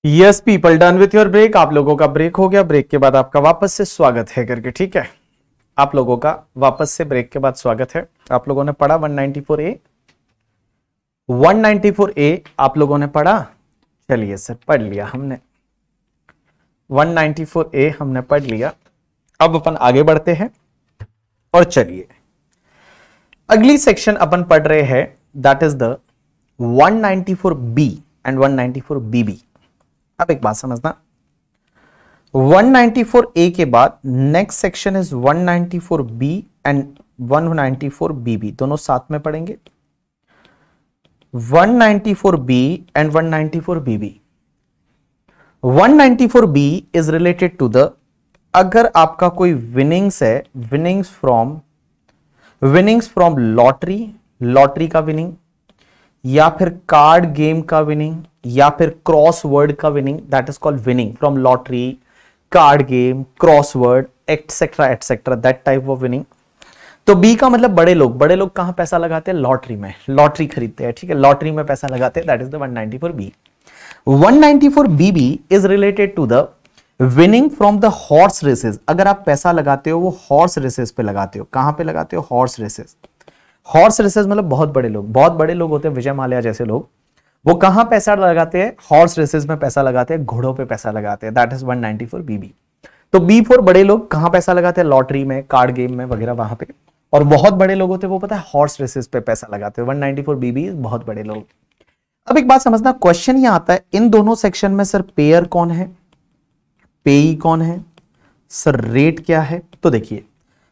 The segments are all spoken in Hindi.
Yes people, done with your break. आप लोगों का ब्रेक हो गया। ब्रेक के बाद आपका वापस से स्वागत है करके, ठीक है। आप लोगों का वापस से ब्रेक के बाद स्वागत है। आप लोगों ने पढ़ा 194A। 194A आप लोगों ने पढ़ा? चलिए सर, पढ़ लिया हमने। 194A हमने पढ़ लिया। अब अपन आगे बढ़ते हैं और चलिए अगली सेक्शन अपन पढ़ रहे हैं, that is the 194B and 194BB। अब एक बात समझना, 194A के बाद next section is 194B and 194BB, दोनों साथ में पढ़ेंगे। 194B and 194BB। 194B is related to the, अगर आपका कोई विनिंग्स है, विनिंग्स फ्रॉम लॉटरी का विनिंग, या फिर कार्ड गेम का विनिंग, या फिर क्रॉसवर्ड का winning, that is called winning from lottery, card game, crossword etcetera etcetera, that type of winning. तो बी का मतलब बड़े लोग कहां पैसा लगाते हैं? लॉटरी में, लॉटरी खरीदते हैं, ठीक है, लॉटरी में पैसा लगाते हैं, that is the 194B। 194BB is related to the winning from the horse races. अगर आप पैसा लगाते हो वो हॉर्स रेसेस पे लगाते हो। कहां पे लगाते हो? Horse races. हॉर्स रेसेस मतलब बहुत बड़े लोग होते हैं, विजय माल्या जैसे लोग, वो कहां पैसा लगाते हैं? हॉर्स रेसेस में पैसा लगाते हैं, घोड़ों पे पैसा लगाते हैं, दैट इज 194BB। तो बी फॉर बड़े लोग कहां पैसा लगाते हैं? लॉटरी में, कार्ड गेम में वगैरह, वहां पे। और बहुत बड़े लोग होते हैं वो पता है हॉर्स रेसेस पे पैसा लगाते हैं। 194BB बहुत बड़े लोग। अब एक बात समझना, क्वेश्चन यहां आता है इन दोनों सेक्शन में सर पेयर कौन है, पेई कौन है, सर रेट क्या है? तो देखिए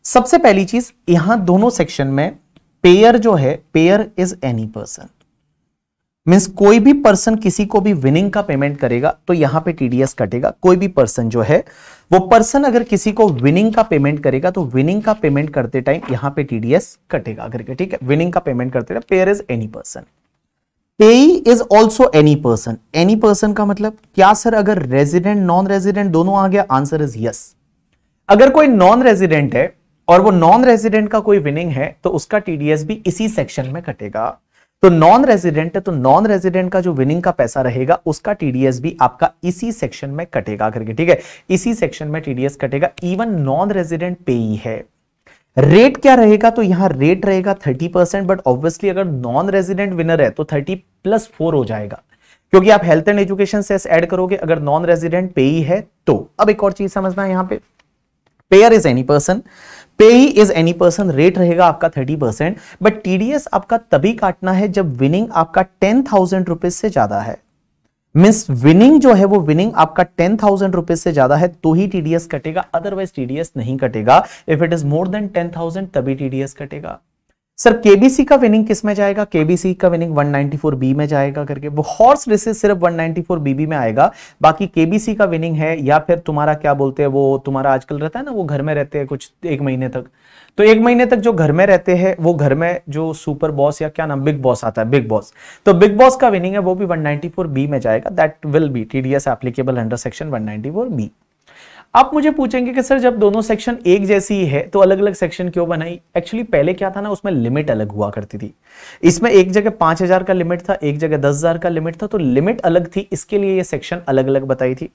सबसे पहली चीज, यहां दोनों सेक्शन में पेयर जो है, pair is any person, means कोई भी पर्सन किसी को भी विनिंग का पेमेंट करेगा तो यहां पे टीडीएस कटेगा। कोई भी पर्सन जो है वो पर्सन अगर किसी को विनिंग का पेमेंट करेगा तो विनिंग का पेमेंट करते टाइम यहां पे टीडीएस कटेगा करके, ठीक है। विनिंग का पेमेंट करते time payer is any person. Payee is also any person. Any person का मतलब क्या सर? अगर रेजिडेंट नॉन रेजिडेंट दोनों आ गया, आंसर इज यस। अगर कोई नॉन रेजिडेंट है और वो नॉन रेजिडेंट का कोई विनिंग है तो उसका टीडीएस भी इसी सेक्शन में कटेगा। तो नॉन रेजिडेंट है तो नॉन रेजिडेंट का जो विनिंग का पैसा रहेगा उसका टीडीएस भी आपका इसी सेक्शन में कटेगा करके, ठीक है। इसी सेक्शन में टीडीएस कटेगा, इवन नॉन रेजिडेंट पेई है। रेट क्या रहेगा? तो यहां रेट रहेगा 30%, बट ऑब्वियसली अगर नॉन रेजिडेंट विनर है तो 30+4 हो जाएगा, क्योंकि आप health and education cess add करोगे अगर नॉन रेजिडेंट पेई है तो। अब एक और चीज समझना, यहां पे pair is any person, payee is any person, rate रहेगा आपका 30%, बट टीडीएस आपका तभी काटना है जब विनिंग आपका 10,000 रुपीज से ज्यादा है। मींस विनिंग जो है वो विनिंग आपका 10,000 रुपीज से ज्यादा है तो ही टीडीएस कटेगा, अदरवाइज टीडीएस नहीं कटेगा। If it is more then 10,000 तभी टीडीएस कटेगा। सर केबीसी का विनिंग किस में जाएगा? केबीसी का विनिंग 194B में जाएगा करके। वो हॉर्स रेसेस सिर्फ 194BB में आएगा, बाकी केबीसी का विनिंग है, या फिर तुम्हारा क्या बोलते हैं वो तुम्हारा आजकल रहता है ना, वो घर में रहते हैं कुछ 1 महीने तक, तो 1 महीने तक जो घर में रहते हैं वो घर में जो सुपर बॉस या क्या नाम, बिग बॉस आता है, बिग बॉस, तो बिग बॉस का विनिंग है वो भी 194B में जाएगा, that will be TDS applicable under section 194B। आप मुझे पूछेंगे कि सर जब दोनों सेक्शन एक जैसी ही है तो अलग अलग सेक्शन क्यों बनाई? एक्चुअली पहले क्या था ना, उसमें लिमिट अलग हुआ करती थी। इसमें एक जगह 5,000 का लिमिट था, एक जगह 10,000 का लिमिट था, तो लिमिट अलग थी, इसके लिए ये सेक्शन अलग अलग बताई थी,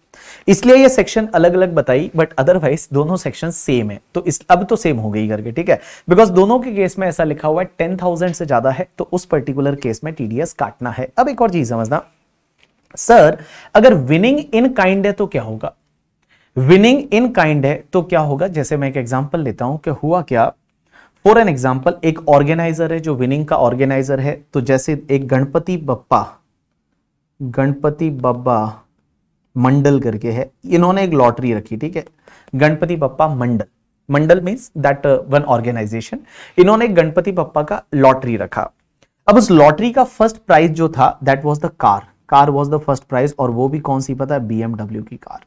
इसलिए ये सेक्शन अलग अलग बताई। बट अदरवाइज दोनों सेक्शन सेम है, तो अब तो सेम हो गई करके, ठीक है, बिकॉज दोनों के केस में ऐसा लिखा हुआ है 10,000 से ज्यादा है तो उस पर्टिकुलर केस में टीडीएस काटना है। अब एक और चीज समझना, सर अगर विनिंग इन काइंड है तो क्या होगा? विनिंग इन काइंड है तो क्या होगा? जैसे मैं एक एग्जांपल लेता हूं कि हुआ क्या, फॉर एन एग्जांपल एक ऑर्गेनाइजर है जो विनिंग का ऑर्गेनाइजर है, तो जैसे एक गणपति बप्पा मंडल करके है, इन्होंने एक लॉटरी रखी, ठीक है, गणपति बप्पा मंडल मींस दैट वन ऑर्गेनाइजेशन, इन्होंने एक गणपति बप्पा का लॉटरी रखा। अब उस लॉटरी का फर्स्ट प्राइज जो था that was the car was the first prize, और वो भी कौन सी पता है? BMW की कार।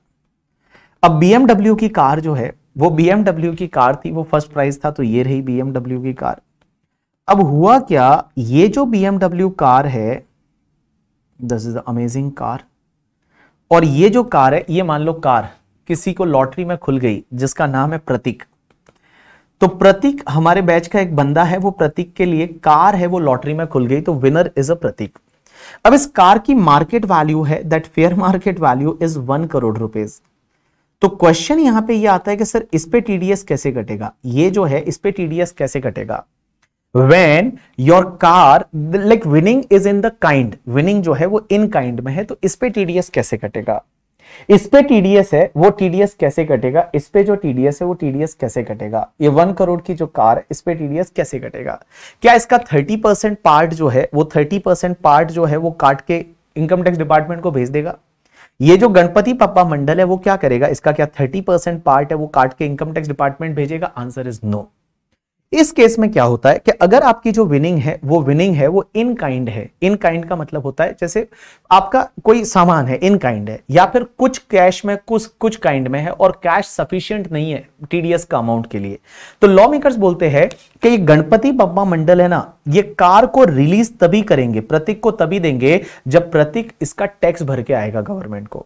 अब BMW की कार जो है वो BMW की कार थी, वो फर्स्ट प्राइज था, तो ये रही BMW की कार। अब हुआ क्या, ये जो BMW कार है, दिस इज अमेजिंग कार, और ये जो कार है, ये मान लो कार किसी को लॉटरी में खुल गई जिसका नाम है प्रतीक, तो प्रतीक हमारे बैच का एक बंदा है, वो प्रतीक के लिए कार है वो लॉटरी में खुल गई, तो विनर इज अ प्रतीक। अब इस कार की मार्केट वैल्यू है, that fair market value is 1 crore rupees. तो क्वेश्चन यहां पे ये आता है कि सर इस पे टीडीएस कैसे कटेगा, ये जो है इस पे टीडीएस कैसे कटेगा। When your car like winning is in the kind, winning जो है वो इन काइंड में है, तो इस पे टीडीएस कैसे कटेगा, इस पे टीडीएस है वो टीडीएस कैसे कटेगा, इस पे जो टीडीएस है वो टीडीएस कैसे कटेगा, ये 1 करोड़ की जो कार है इस पे टीडीएस कैसे कटेगा। क्या इसका 30% पार्ट जो है वो 30% पार्ट जो है वो काट के इनकम टैक्स डिपार्टमेंट को भेज देगा। ये जो गणपति पप्पा मंडल है वो क्या करेगा, इसका क्या 30% पार्ट है वो काट के इनकम टैक्स डिपार्टमेंट भेजेगा, आंसर इज नो। इस केस में क्या होता है कि अगर आपकी जो विनिंग है वो इन काइंड है। इन काइंड का मतलब होता है जैसे आपका कोई सामान है इन काइंड है, या फिर कुछ कैश में कुछ काइंड में है और कैश सफिशिएंट नहीं है टीडीएस का अमाउंट के लिए, तो लॉ मेकर्स बोलते हैं कि ये गणपति पप्पा मंडल है ना, ये कार को रिलीज तभी करेंगे, प्रतीक को तभी देंगे जब प्रतीक इसका टैक्स भर के आएगा गवर्नमेंट को।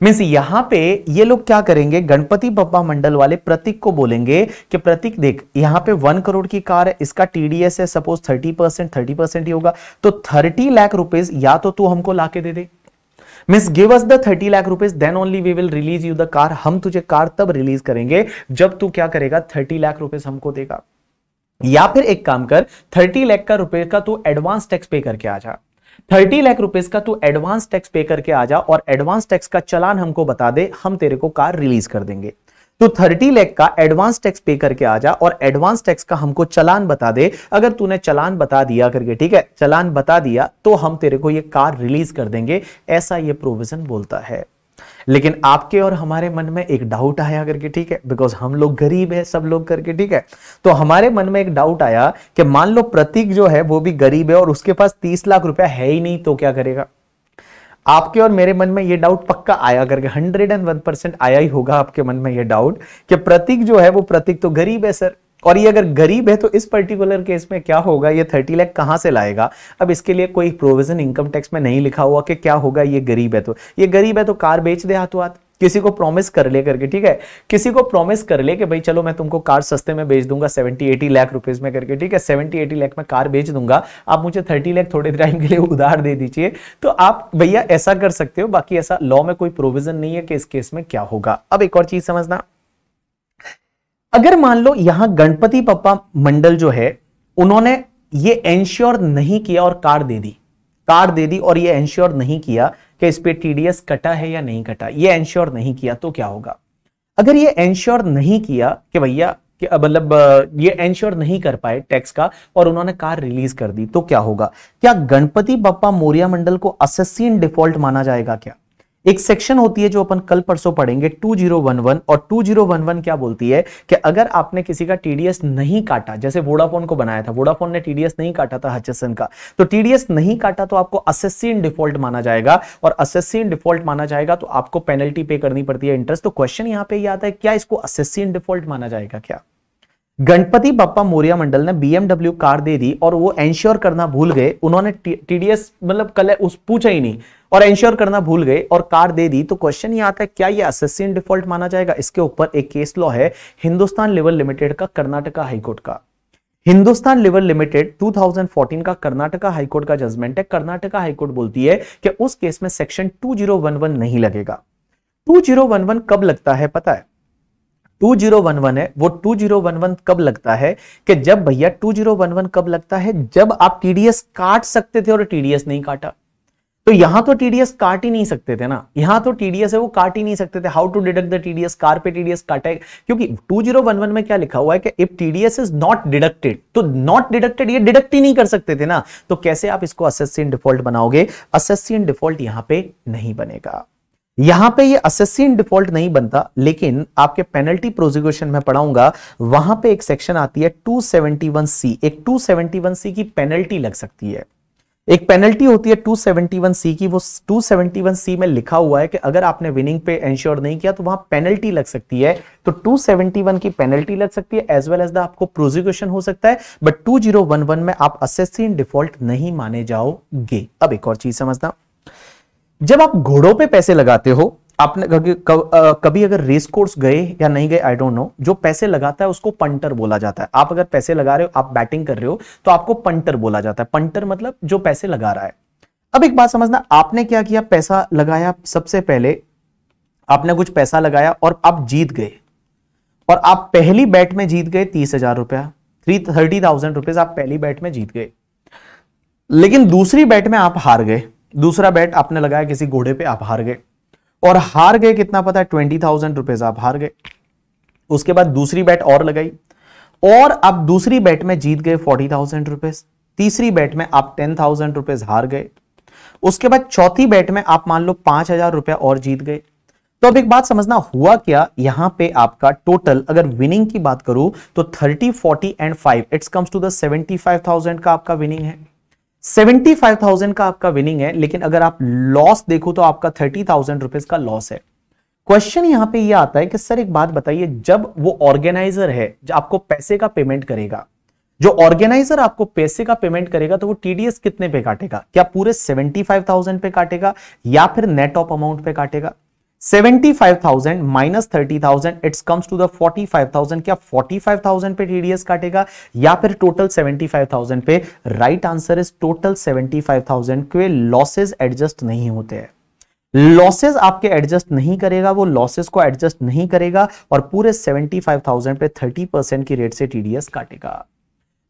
मींस यहां पे ये लोग क्या करेंगे, गणपति पप्पा मंडल वाले प्रतीक को बोलेंगे कि प्रतीक देख यहां पे 1 करोड़ की कार है, इसका टीडीएस है सपोज 30% ही होगा, तो 30 लाख रुपीस या तो तू हमको लाके दे दे, means give us the 30 lakh rupees then only we will release you the car. हम तुझे कार तब रिलीज करेंगे जब तू क्या करेगा 30 लाख रुपीस हमको देगा। या फिर एक काम कर 30 लाख का रुपए का तू एडवांस टैक्स पे करके आ जा, 30 लाख रुपीस का तू एडवांस टैक्स पे करके आ जा और एडवांस टैक्स का चालान हमको बता दे, हम तेरे को कार रिलीज कर देंगे। तो 30 लाख का एडवांस टैक्स पे करके आ जा और एडवांस टैक्स का हमको चालान बता दे। अगर तूने चालान बता दिया करके, ठीक है, चालान बता दिया तो हम तेरे को ये कार रिलीज कर देंगे, ऐसा ये प्रोविजन बोलता है। लेकिन आपके और हमारे मन में एक डाउट आया करके, ठीक है, बिकॉज हम लोग गरीब है सब लोग करके, ठीक है, तो हमारे मन में एक डाउट आया कि मान लो प्रतीक जो है वो भी गरीब है और उसके पास 30 लाख रुपया है ही नहीं, तो क्या करेगा। आपके और मेरे मन में ये डाउट पक्का आया करके, 101% आया ही होगा आपके मन में ये डाउट कि प्रतीक जो है वो प्रतीक तो गरीब है सर, और ये अगर गरीब है तो इस पर्टिकुलर केस में क्या होगा, ये 30 लाख कहां से लाएगा। अब इसके लिए कोई प्रोविजन इनकम टैक्स में नहीं लिखा हुआ कि क्या होगा, ये गरीब है तो ये गरीब है तो कार बेच दे हाथों हाथ, किसी को प्रॉमिस कर ले करके, ठीक है, किसी को प्रॉमिस कर ले कि भाई चलो मैं तुमको कार सस्ते में बेच दूंगा 70-80 लाख रुपीस में करके, ठीक है, 70-80 लाख में कार बेच दूंगा, आप मुझे 30 लाख थोड़े टाइम के लिए उधार दे दीजिए, तो आप भैया ऐसा कर सकते हो। बाकी ऐसा लॉ में कोई प्रोविजन नहीं है कि इस केस में क्या होगा। अब एक और चीज समझना, अगर मान लो यहां गणपति पप्पा मंडल जो है उन्होंने ये एंश्योर नहीं किया और कार दे दी और ये एंश्योर नहीं किया कि इस पे टीडीएस कटा है या नहीं कटा, ये एंश्योर नहीं किया, तो क्या होगा। अगर ये एंश्योर नहीं किया कि भैया मतलब ये एंश्योर नहीं कर पाए टैक्स का और उन्होंने कार रिलीज कर दी, तो क्या होगा। क्या गणपति बप्पा मौर्य मंडल को असेसी इन डिफॉल्ट माना जाएगा क्या। एक सेक्शन होती है जो अपन कल परसों पढ़ेंगे 2011, और 2011 क्या बोलती है कि अगर आपने किसी का टीडीएस नहीं काटा, जैसे वोडाफोन को बनाया था, वोडाफोन ने टीडीएस नहीं काटा था हचसन का, तो टीडीएस नहीं काटा तो आपको असेसी इन डिफॉल्ट माना जाएगा, और असेसी इन डिफॉल्ट माना जाएगा तो आपको पेनल्टी पे करनी पड़ती है, इंटरेस्ट। तो क्वेश्चन यहां पे ये आता है, क्या इसको असेसी इन डिफॉल्ट माना जाएगा क्या। गणपति बप्पा मौर्य मंडल ने बीएमडब्ल्यू कार दे दी और वो एंश्योर करना भूल गए, उन्होंने टीडीएस मतलब कल उस पूछा ही नहीं और एंश्योर करना भूल गए और कार दे दी, तो क्वेश्चन ये आता है क्या ये असेसी इन डिफॉल्ट माना जाएगा। इसके ऊपर एक केस लॉ है हिंदुस्तान लिवर लिमिटेड का, कर्नाटका हाईकोर्ट का। हिंदुस्तान लिवर लिमिटेड 2014 का कर्नाटका हाईकोर्ट का जजमेंट है। कर्नाटका हाईकोर्ट बोलती है कि उस केस में सेक्शन 2011 नहीं लगेगा। 2011 कब लगता है पता है, 2011 है वो 2011 कब लगता है कि जब भैया 2011 कब लगता है, जब आप टीडीएस काट सकते थे और टीडीएस नहीं काटा। तो यहां तो टीडीएस काट ही नहीं सकते थे ना, यहां तो टीडीएस है वो काट ही नहीं सकते थे। How to deduct the TDS, car पे टीडीएस काटा है, क्योंकि 2011 में क्या लिखा हुआ है कि if TDS is not deducted, तो नॉट डिडक्टेड ये डिडक्ट ही नहीं कर सकते थे ना, तो कैसे आप इसको असेसी इन डिफॉल्ट बनाओगे। असेसी इन डिफॉल्ट यहां पे नहीं बनेगा, यहां पे ये असेसी इन डिफॉल्ट नहीं बनता। लेकिन आपके पेनल्टी प्रोसिक्यूशन में पढ़ाऊंगा, वहां पे एक सेक्शन आती है 271C, एक 271C की पेनल्टी लग सकती है। एक पेनल्टी होती है 271C की, वो 271C में लिखा हुआ है कि अगर आपने विनिंग पे इंश्योर नहीं किया तो वहां पेनल्टी लग सकती है। तो 271 की पेनल्टी लग सकती है एज वेल एज द आपको प्रोसिक्यूशन हो सकता है, बट 2011 में आप असेसी इन डिफॉल्ट नहीं माने जाओगे। अब एक और चीज समझना, जब आप घोड़ों पे पैसे लगाते हो, आपने कभी अगर रेस कोर्स गए या नहीं गए आई डोंट नो, जो पैसे लगाता है उसको पंटर बोला जाता है। आप अगर पैसे लगा रहे हो, आप बैटिंग कर रहे हो तो आपको पंटर बोला जाता है। पंटर मतलब जो पैसे लगा रहा है। अब एक बात समझना, आपने क्या किया, पैसा लगाया, सबसे पहले आपने कुछ पैसा लगाया और आप जीत गए, और आप पहली बैट में जीत गए 30,000 रुपया, 30,000 रुपीज आप पहली बैट में जीत गए। लेकिन दूसरी बैट में आप हार गए, दूसरा बैट आपने लगाया किसी घोड़े पे, आप हार गए, और हार गए कितना पता है, 20,000 रुपीज आप हार गए। उसके बाद दूसरी बैट और लगाई, और आप दूसरी बैट में जीत गए 40,000 रुपीज, तीसरी बैट में आप 10,000 रुपीज हार गए, उसके बाद चौथी बैट में आप मान लो 5,000 रुपया और जीत गए। तो अब एक बात समझना, हुआ क्या यहां पे, आपका टोटल अगर विनिंग की बात करूं तो 30, 40 and 5 it's comes to the 75,000 का आपका विनिंग है, 75,000 का आपका विनिंग है। लेकिन अगर आप लॉस देखो तो आपका 30,000 रुपीज का लॉस है। क्वेश्चन यहां पे ये आता है कि सर एक बात बताइए, जब वो ऑर्गेनाइजर है जो आपको पैसे का पेमेंट करेगा, जो ऑर्गेनाइजर आपको पैसे का पेमेंट करेगा, तो वो टीडीएस कितने पे काटेगा, क्या पूरे 75,000 पे काटेगा या फिर नेट ऑफ अमाउंट पे काटेगा? 75,000 minus 30,000 it's comes to the 45,000, क्या 45,000 पे टीडीएस काटेगा या फिर टोटल 75,000 पे? राइट आंसर इज टोटल 75,000 के लॉसेस एडजस्ट नहीं होते हैं, लॉसेस आपके एडजस्ट नहीं करेगा, वो लॉसेस को एडजस्ट नहीं करेगा और पूरे 75,000 पे 30% की रेट से टीडीएस काटेगा,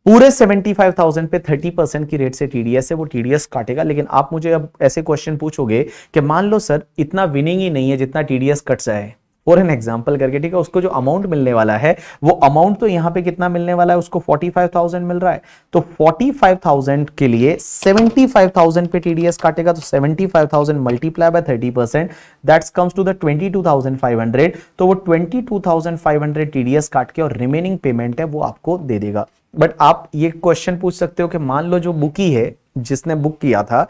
पूरे 75,000 पे 30% की रेट से टीडीएस है, वो टीडीएस काटेगा। लेकिन आप मुझे अब ऐसे क्वेश्चन पूछोगे कि मान लो सर इतना विनिंग ही नहीं है जितना टीडीएस कट जाए, फॉर एन एग्जांपल करके, ठीक है, उसको जो अमाउंट मिलने वाला है वो अमाउंट तो यहां पे कितना मिलने वाला है, उसको 45,000 मिल रहा है, तो 45,000 के लिए 75,000 पे टीडीएस काटेगा, तो 75,000 multiply by 30% that's comes to the 22,500, तो वो 22,500 टीडीएस काट के और रिमेनिंग पेमेंट है वो आपको दे देगा। बट आप ये क्वेश्चन पूछ सकते हो कि मान लो जो बुकी है, जिसने बुक किया था,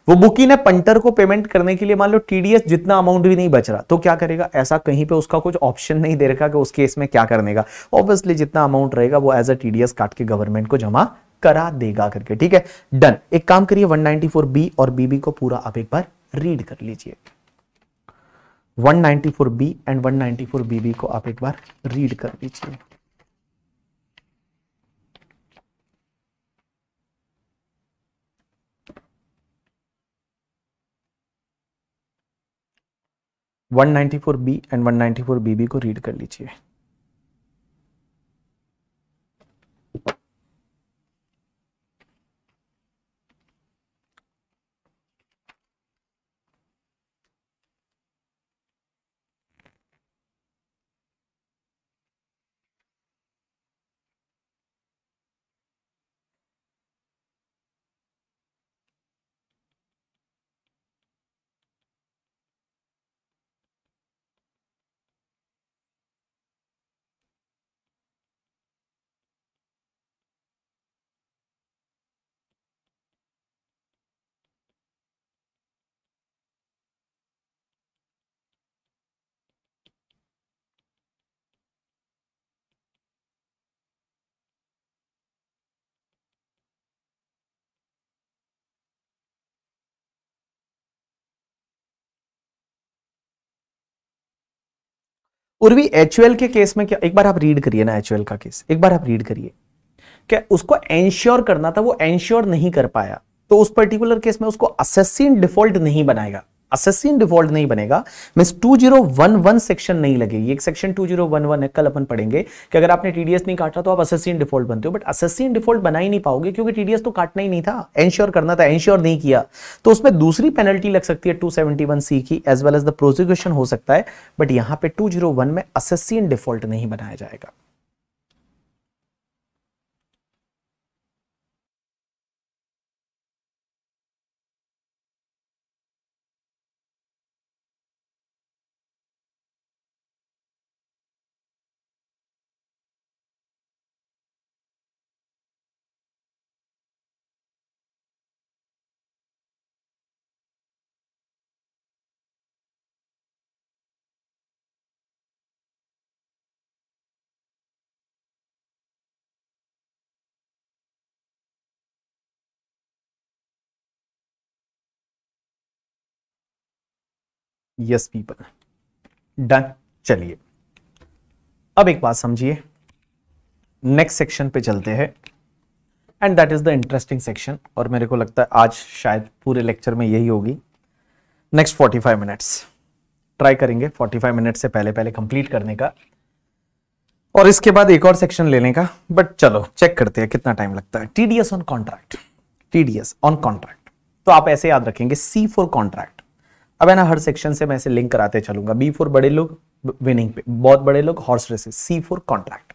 वो बुकी ने पंटर को पेमेंट करने के लिए मान लो टीडीएस जितना अमाउंट भी नहीं बच रहा, तो क्या करेगा? ऐसा कहीं पे उसका कुछ ऑप्शन नहीं दे रखा कि उस केस में क्या करने का, ऑब्वियसली जितना अमाउंट रहेगा वो एज अ टीडीएस काट के गवर्नमेंट को जमा करा देगा करके, ठीक है, डन। एक काम करिए 194 बी और बीबी को पूरा आप एक बार रीड कर लीजिए, 194 बी एंड 194 बीबी को आप एक बार रीड कर लीजिए। वन 194 बी एंड 194 बीबी को रीड कर लीजिए। उर्वी एचयूएल के केस में क्या, एक बार आप रीड करिए ना, एचयूएल का केस एक बार आप रीड करिए, क्या उसको एंश्योर करना था, वो एंश्योर नहीं कर पाया, तो उस पर्टिकुलर केस में उसको असेसिन डिफॉल्ट नहीं बनाएगा, असेसिन डिफॉल्ट नहीं बनेगा, मींस 2011 सेक्शन नहीं लगेगी। एक सेक्शन 2011 है, कल अपन पढ़ेंगे कि अगर आपने टीडीएस नहीं काटा तो आप असेसिन डिफॉल्ट बनते हो, बट असेसिन डिफॉल्ट बना ही नहीं पाओगे क्योंकि टीडीएस तो काटना ही नहीं था, एंश्योर करना था, एंश्योर नहीं किया, तो उसमें दूसरी पेनल्टी लग सकती है 271C की, as well as the prosecution हो सकता है, बट यहां पे 201 में असेसिन डिफॉल्ट नहीं बनाया जाएगा। Yes people, done. चलिए अब एक बात समझिए, नेक्स्ट सेक्शन पे चलते हैं and that is the interesting section, और मेरे को लगता है आज शायद पूरे लेक्चर में यही होगी। नेक्स्ट 45 मिनट्स ट्राई करेंगे 45 मिनट से पहले पहले कंप्लीट करने का, और इसके बाद एक और सेक्शन लेने का, बट चलो चेक करते हैं कितना टाइम लगता है। TDS on contract, TDS on contract, तो आप ऐसे याद रखेंगे सी फॉर कॉन्ट्रैक्ट। अब है ना, हर सेक्शन से मैं ऐसे लिंक कराते चलूंगा। बी फॉर बड़े लोग विनिंग पे, बहुत बड़े लोग horse races, C for contract.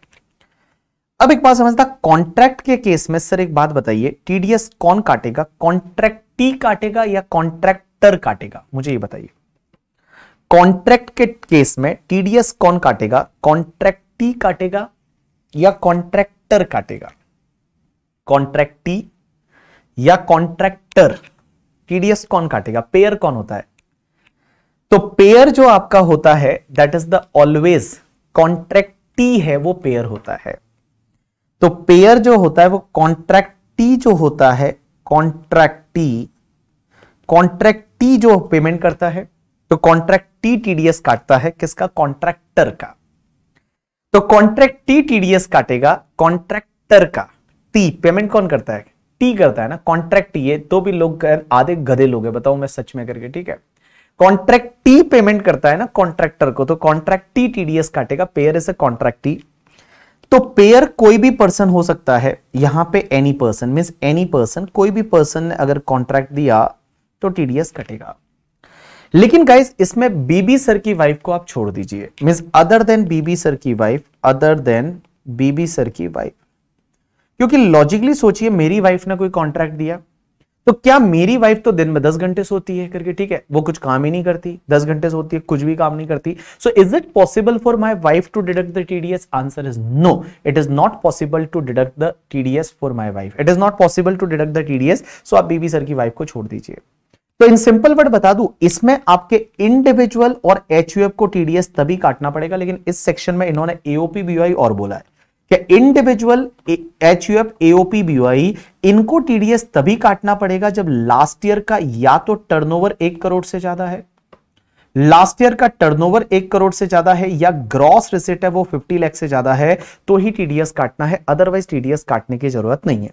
अब एक बात समझता, कॉन्ट्रैक्ट के केस में सर एक बात बताइए, टीडीएस कौन काटेगा, कॉन्ट्रैक्टी काटेगा या कॉन्ट्रैक्टर काटेगा, मुझे ये बताइए। कॉन्ट्रैक्ट के केस में टीडीएस कौन काटेगा, कॉन्ट्रैक्टी काटेगा या कॉन्ट्रैक्टर काटेगा, कॉन्ट्रैक्टी या कॉन्ट्रैक्टर, टीडीएस कौन काटेगा, पेयर कौन होता है। तो पेयर जो आपका होता है दैट इज द ऑलवेज कॉन्ट्रैक्टी है, वो पेयर होता है। तो पेयर जो होता है वो कॉन्ट्रैक्टी जो होता है, कॉन्ट्रैक्टी जो पेमेंट करता है, तो कॉन्ट्रैक्टी टीडीएस काटता है किसका, कॉन्ट्रैक्टर का। तो कॉन्ट्रैक्टी टीडीएस काटेगा कॉन्ट्रैक्टर का। टी पेमेंट कौन करता है, टी करता है ना, कॉन्ट्रैक्टी। ये तो भी लोग आधे गधे लोग हैं, बताओ मैं सच में करके, ठीक है। कॉन्ट्रैक्टी पेमेंट करता है ना कॉन्ट्रैक्टर को, तो कॉन्ट्रैक्टी टीडीएस काटेगा, पेयर इज अ कॉन्ट्रैक्टी। तो पेयर कोई भी पर्सन हो सकता है, यहां पे any person means any person, कोई भी पर्सन ने अगर कॉन्ट्रैक्ट दिया तो टीडीएस कटेगा। लेकिन गाइस इसमें बीबी सर की वाइफ को आप छोड़ दीजिए, मींस अदर देन बीबी सर की वाइफ, अदर देन बीबी सर की वाइफ। क्योंकि लॉजिकली सोचिए, मेरी वाइफ ने कोई कॉन्ट्रैक्ट दिया, तो क्या मेरी वाइफ तो दिन में 10 घंटे सोती है करके, ठीक है, वो कुछ काम ही नहीं करती, 10 घंटे सोती है, कुछ भी काम नहीं करती। So is it possible for my wife to deduct the TDS? Answer is no, it is not possible to deduct the TDS for my wife, it is not possible to deduct the TDS. So आप बीबी सर की वाइफ को छोड़ दीजिए। तो इन सिंपल वर्ड बता दूं, इसमें आपके इंडिविजुअल और एचयूएफ को टीडीएस तभी काटना पड़ेगा, लेकिन इस सेक्शन में इन्होंने एओपी बीओआई और बोला है कि इंडिविजुअल एचयूएफ एओपी बीओआई इनको टीडीएस तभी काटना पड़ेगा जब लास्ट ईयर का या तो टर्नओवर 1 करोड़ से ज्यादा है, लास्ट ईयर का टर्नओवर 1 करोड़ से ज्यादा है, या ग्रॉस रिसीट है वो 50 लाख से ज्यादा है, तो ही टीडीएस काटना है, अदरवाइज टीडीएस काटने की जरूरत नहीं है।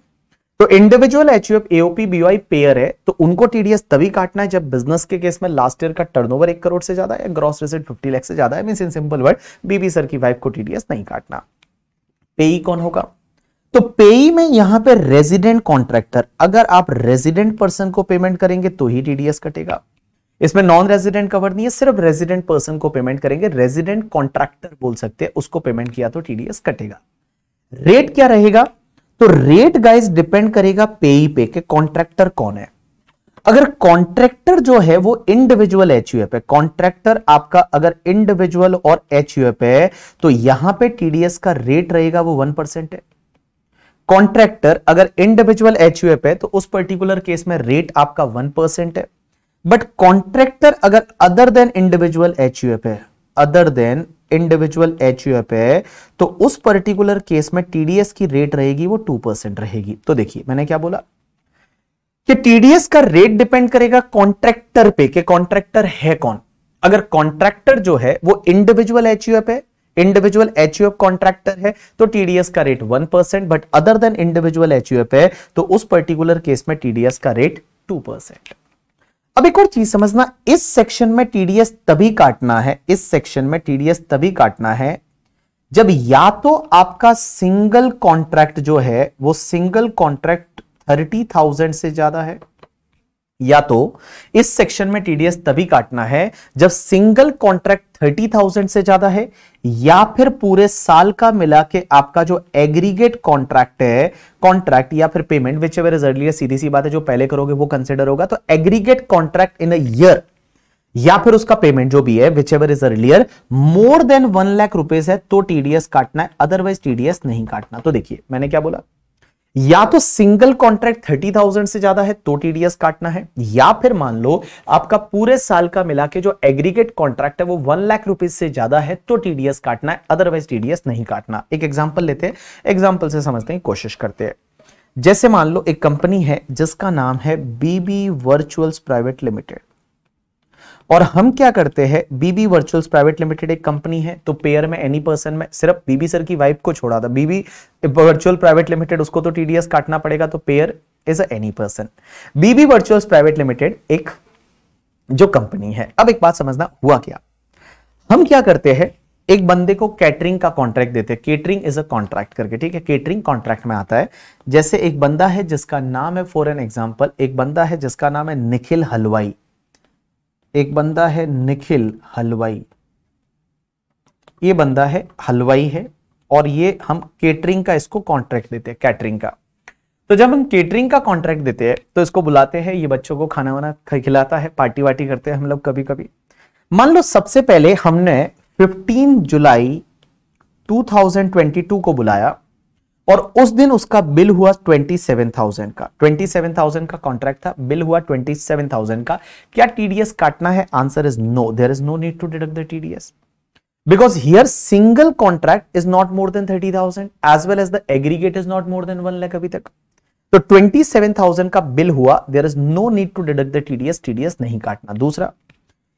तो individual HUF AOP BOI pair है, तो उनको टीडीएस तभी काटना है जब बिजनेस के केस में लास्ट ईयर का टर्नओवर 1 करोड़ से ज्यादा है, ग्रॉस रिसीट 50 लाख से ज्यादा है। Means in simple word, BB sir की वाइफ को टीडीएस नहीं काटना। पेई कौन होगा, तो पेई में यहां पे रेजिडेंट कॉन्ट्रैक्टर, अगर आप रेजिडेंट पर्सन को पेमेंट करेंगे तो ही टीडीएस कटेगा। इसमें नॉन रेजिडेंट कवर नहीं है, सिर्फ रेजिडेंट पर्सन को पेमेंट करेंगे, रेजिडेंट कॉन्ट्रैक्टर बोल सकते हैं, उसको पेमेंट किया तो टीडीएस कटेगा। रेट क्या रहेगा, तो रेट गाइस डिपेंड करेगा पेई पे कि कॉन्ट्रैक्टर कौन है। अगर कॉन्ट्रैक्टर जो है वो इंडिविजुअल एचयूएफ है, कॉन्ट्रैक्टर आपका अगर इंडिविजुअल और एचयूएफ है, तो यहां पे टीडीएस का रेट रहेगा वो 1% है। कॉन्ट्रैक्टर अगर इंडिविजुअल एचयूएफ है तो उस पर्टिकुलर केस में रेट आपका 1% है। बट कॉन्ट्रैक्टर अगर अदर देन इंडिविजुअल एचयूएफ है, अदर देन इंडिविजुअल एचयूएफ है, तो उस पर्टिकुलर केस में टीडीएस की रेट रहेगी वो 2% रहेगी। तो देखिए मैंने क्या बोला कि टीडीएस का रेट डिपेंड करेगा कॉन्ट्रैक्टर पे कि कॉन्ट्रैक्टर है कौन। अगर कॉन्ट्रैक्टर जो है वो इंडिविजुअल एचयूएफ है, इंडिविजुअल एचयूएफ कॉन्ट्रैक्टर है, तो टीडीएस का rate 1%, but other than individual HUF है तो उस पर्टिकुलर केस में टीडीएस का रेट 2%। अब एक और चीज समझना, इस सेक्शन में टीडीएस तभी काटना है, इस सेक्शन में टीडीएस तभी काटना है जब या तो आपका सिंगल कॉन्ट्रैक्ट जो है वो सिंगल कॉन्ट्रैक्ट 30,000 से ज्यादा है, या तो इस सेक्शन में टीडीएस तभी काटना है जब सिंगल कॉन्ट्रैक्ट 30,000 से ज्यादा है, या फिर पूरे साल का मिला के आपका जो एग्रीगेट कॉन्ट्रैक्ट है, कॉन्ट्रैक्ट या फिर payment whichever is earlier, सीधी सी बात है जो पहले करोगे वो कंसिडर होगा। तो aggregate contract in a year या फिर उसका पेमेंट जो भी है whichever is earlier more than 1 lakh rupees है तो टीडीएस काटना है, अदरवाइज टीडीएस नहीं काटना। तो देखिए मैंने क्या बोला, या तो सिंगल कॉन्ट्रैक्ट 30,000 से ज्यादा है तो टीडीएस काटना है, या फिर मान लो आपका पूरे साल का मिला के जो एग्रीगेट कॉन्ट्रैक्ट है वो 1 लाख रुपीज से ज्यादा है तो टीडीएस काटना है, अदरवाइज टीडीएस नहीं काटना। एक एग्जांपल लेते हैं, एग्जांपल से समझते हैं, कोशिश करते हैं। जैसे मान लो एक कंपनी है जिसका नाम है बीबी वर्चुअल्स प्राइवेट लिमिटेड। और हम क्या करते हैं, बीबी वर्चुअल्स प्राइवेट लिमिटेड एक कंपनी है, तो पेयर में एनी पर्सन में सिर्फ बीबी सर की वाइफ को छोड़ा था, बीबी वर्चुअल प्राइवेट लिमिटेड उसको तो टीडीएस काटना पड़ेगा, तो payer is a any person. BB virtuals private limited एक जो कंपनी है। अब एक बात समझना, हुआ क्या, हम क्या करते हैं, एक बंदे को कैटरिंग का कॉन्ट्रैक्ट देते हैं, केटरिंग इज अ कॉन्ट्रैक्ट करके, ठीक है, केटरिंग कॉन्ट्रैक्ट में आता है। जैसे एक बंदा है जिसका नाम है, फॉर एन एग्जांपल, एक बंदा है जिसका नाम है निखिल हलवाई, एक बंदा है निखिल हलवाई, ये बंदा है हलवाई है, और ये हम केटरिंग का इसको कॉन्ट्रैक्ट देते हैं, कैटरिंग का। तो जब हम केटरिंग का कॉन्ट्रैक्ट देते हैं तो इसको बुलाते हैं, ये बच्चों को खाना वाना खिलाता है, पार्टी वार्टी करते हैं हम लोग कभी कभी। मान लो सबसे पहले हमने 15 जुलाई 2022 को बुलाया और उस दिन उसका बिल हुआ 27,000 का, 27,000 का कॉन्ट्रैक्ट था, बिल हुआ 27,000 का। क्या टीडीएस काटना है? Answer is no, there is no need to deduct the TDS because here single contract is not more than 30,000 as well as the aggregate is not more than 1 lakh अभी तक। तो 27,000 का बिल हुआ, there is no need to deduct the TDS, TDS नहीं काटना। दूसरा,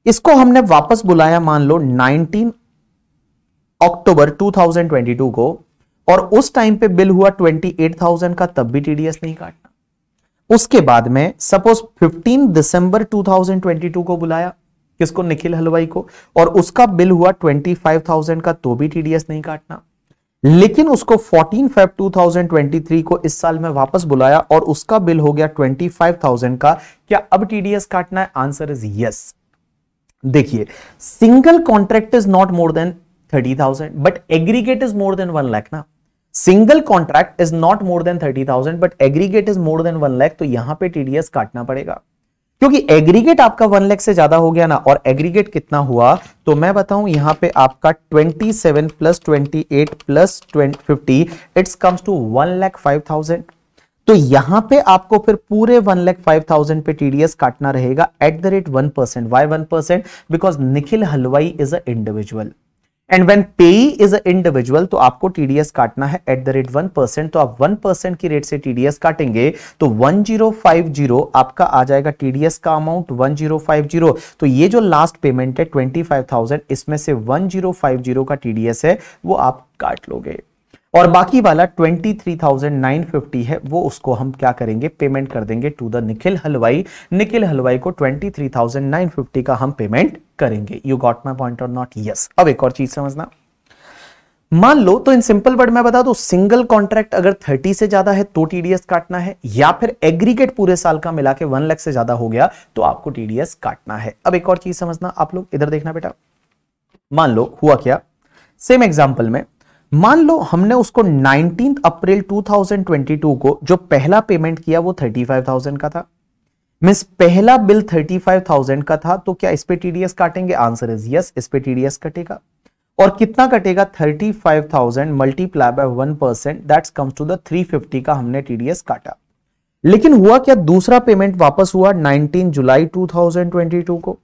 इसको हमने वापस बुलाया मान लो 19 अक्टूबर 2022 को, और उस टाइम पे बिल हुआ 28,000 का, तब भी टीडीएस नहीं काटना। उसके बाद में सपोज 15 दिसंबर 2022 को बुलाया, किसको? निखिल हलवाई को, और उसका बिल हुआ 25,000 का, तो भी टीडीएस नहीं काटना। लेकिन उसको 14 फेब 2023 को इस साल में वापस बुलाया और उसका बिल हो गया 25,000 का, क्या अब टीडीएस काटना है? Answer is yes. देखिए, single contract is not more than 30,000 but aggregate is more than 1 lakh ना। Single contract is not more than 30,000 but aggregate is more than 1 lakh, तो यहां पे टीडीएस काटना पड़ेगा, क्योंकि एग्रीगेट आपका 1 लाख से ज्यादा हो गया ना। और एग्रीगेट कितना हुआ, तो मैं बताऊं, यहां पे आपका 27 plus 28 plus 50 it's comes to 1,05,000। तो यहां पे आपको फिर पूरे 1,05,000 पे टीडीएस काटना रहेगा at the rate 1%। Why 1%? Because Nikhil Halwai is a individual and when payee is a individual, तो आपको टीडीएस काटना है एट द रेट 1%। तो आप 1% की रेट से टीडीएस काटेंगे तो 1050 आपका आ जाएगा टीडीएस का अमाउंट 1050। तो ये जो लास्ट पेमेंट है 25,000, इसमें से 1050 का टीडीएस है वो आप काट लोगे, और बाकी वाला 23,950 है वो उसको हम क्या करेंगे, पेमेंट कर देंगे टू द निखिल हलवाई। निखिल हलवाई को 23,950 का हम पेमेंट करेंगे। यू गॉट माई पॉइंट और नॉट? यस। अब एक और चीज समझना, मान लो, तो इन सिंपल वर्ड में बता दो, सिंगल कॉन्ट्रैक्ट अगर 30 से ज्यादा है तो टीडीएस काटना है, या फिर एग्रीगेट पूरे साल का मिला के 1 लाख से ज्यादा हो गया तो आपको टीडीएस काटना है। अब एक और चीज समझना, आप लोग इधर देखना बेटा, मान लो हुआ क्या, सेम एग्जांपल में मान लो हमने उसको 19 अप्रैल 2022 को जो पहला पेमेंट किया वो 35,000 का था, मींस पहला बिल 35,000 का था, तो क्या इस पे टीडीएस काटेंगे? आंसर इज यस, इस पे टीडीएस कटेगा। और कितना कटेगा? 35,000 multiply by 1%, that's comes to the 350 का हमने टीडीएस काटा। लेकिन हुआ क्या, दूसरा पेमेंट वापस हुआ 19 जुलाई 2022 को,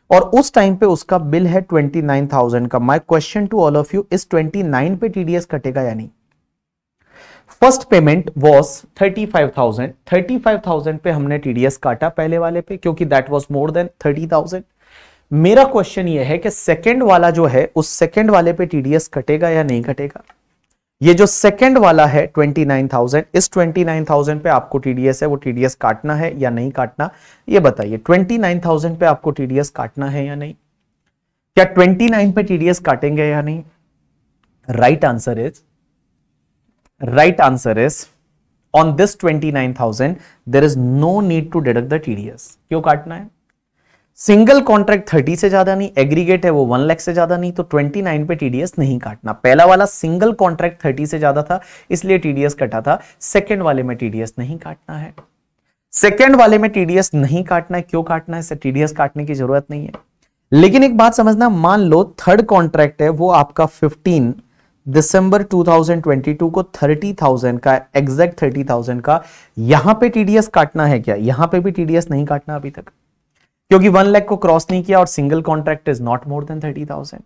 और उस टाइम पे उसका बिल है 29,000 का। My question to all of you, इस 29 पे टीडीएस कटेगा या नहीं? फर्स्ट पेमेंट वाज 35,000, 35,000 पे हमने टीडीएस काटा पहले वाले पे, क्योंकि दैट वाज मोर देन 30,000। मेरा क्वेश्चन ये है कि सेकंड वाला जो है, उस सेकंड वाले पे टीडीएस कटेगा या नहीं कटेगा? ये जो सेकंड वाला है 29,000, इस 29,000 पे आपको टीडीएस है, वो टीडीएस काटना है या नहीं काटना, ये बताइए। 29,000 पे आपको टीडीएस काटना है या नहीं? क्या 29 पे टीडीएस काटेंगे या नहीं? Right answer is on this 29,000 there is no need to deduct the TDS. क्यों काटना है? सिंगल कॉन्ट्रैक्ट 30 से ज्यादा नहीं, एग्रीगेट है वो 1 लाख से ज्यादा नहीं, तो 29 पे टीडीएस नहीं काटना। पहला वाला सिंगल कॉन्ट्रैक्ट 30 से ज्यादा था इसलिए टीडीएस कटा था, सेकंड वाले में टीडीएस नहीं काटना है। सेकंड वाले में टीडीएस नहीं काटना है, क्यों काटना है? टीडीएस काटने की जरूरत नहीं है। लेकिन एक बात समझना, मान लो थर्ड कॉन्ट्रैक्ट है वो आपका 15 दिसंबर 2022 को 30,000 का, एग्जैक्ट 30,000 का, यहां पे टीडीएस काटना है क्या? यहां पे भी टीडीएस नहीं काटना अभी तक, क्योंकि 1 लाख को क्रॉस नहीं किया और single contract is not more than 30,000।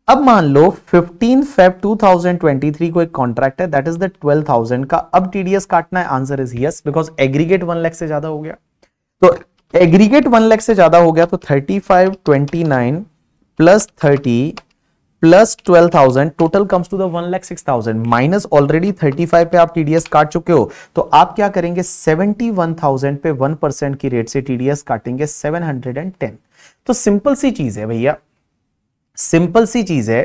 अब मान लो 15 फेब 2023 को एक कॉन्ट्रैक्ट है, दैट इज द 12,000 का, अब टीडीएस काटना है। Answer is yes, because aggregate 1 lakh से ज्यादा हो गया। तो एग्रीगेट 1 लाख से ज्यादा हो गया तो 35 29 plus 30 plus 12,000 total comes to the 1,06,000 minus already 35 पे आप टीडीएस काट चुके हो, तो आप क्या करेंगे 71,000 पे 1% की रेट से टीडीएस काटेंगे 710। तो सिंपल सी चीज है भैया, सिंपल सी चीज है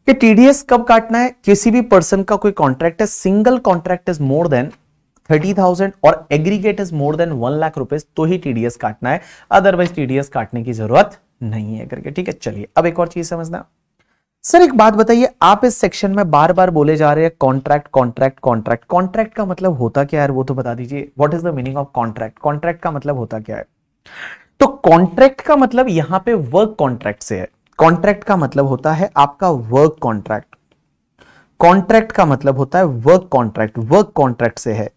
कि टीडीएस कब काटना है। किसी भी पर्सन का कोई कॉन्ट्रैक्ट है, single contract is more than 30,000 और aggregate is more than 1 lakh rupees तो ही टीडीएस काटना है, अदरवाइज टीडीएस काटने की जरूरत नहीं है करके। ठीक है, चलिए अब एक और चीज समझना। सर एक बात बताइए, आप इस सेक्शन में बार बार बोले जा रहे हैं कॉन्ट्रैक्ट कॉन्ट्रैक्ट कॉन्ट्रैक्ट, कॉन्ट्रैक्ट का मतलब होता क्या है वो तो बता दीजिए। What is the meaning of contract, contract का मतलब होता क्या है। तो कॉन्ट्रैक्ट का मतलब यहां पे वर्क कॉन्ट्रैक्ट से है। कॉन्ट्रैक्ट का मतलब होता है आपका वर्क कॉन्ट्रैक्ट, कॉन्ट्रैक्ट का मतलब होता है वर्क कॉन्ट्रैक्ट, वर्क कॉन्ट्रैक्ट से है।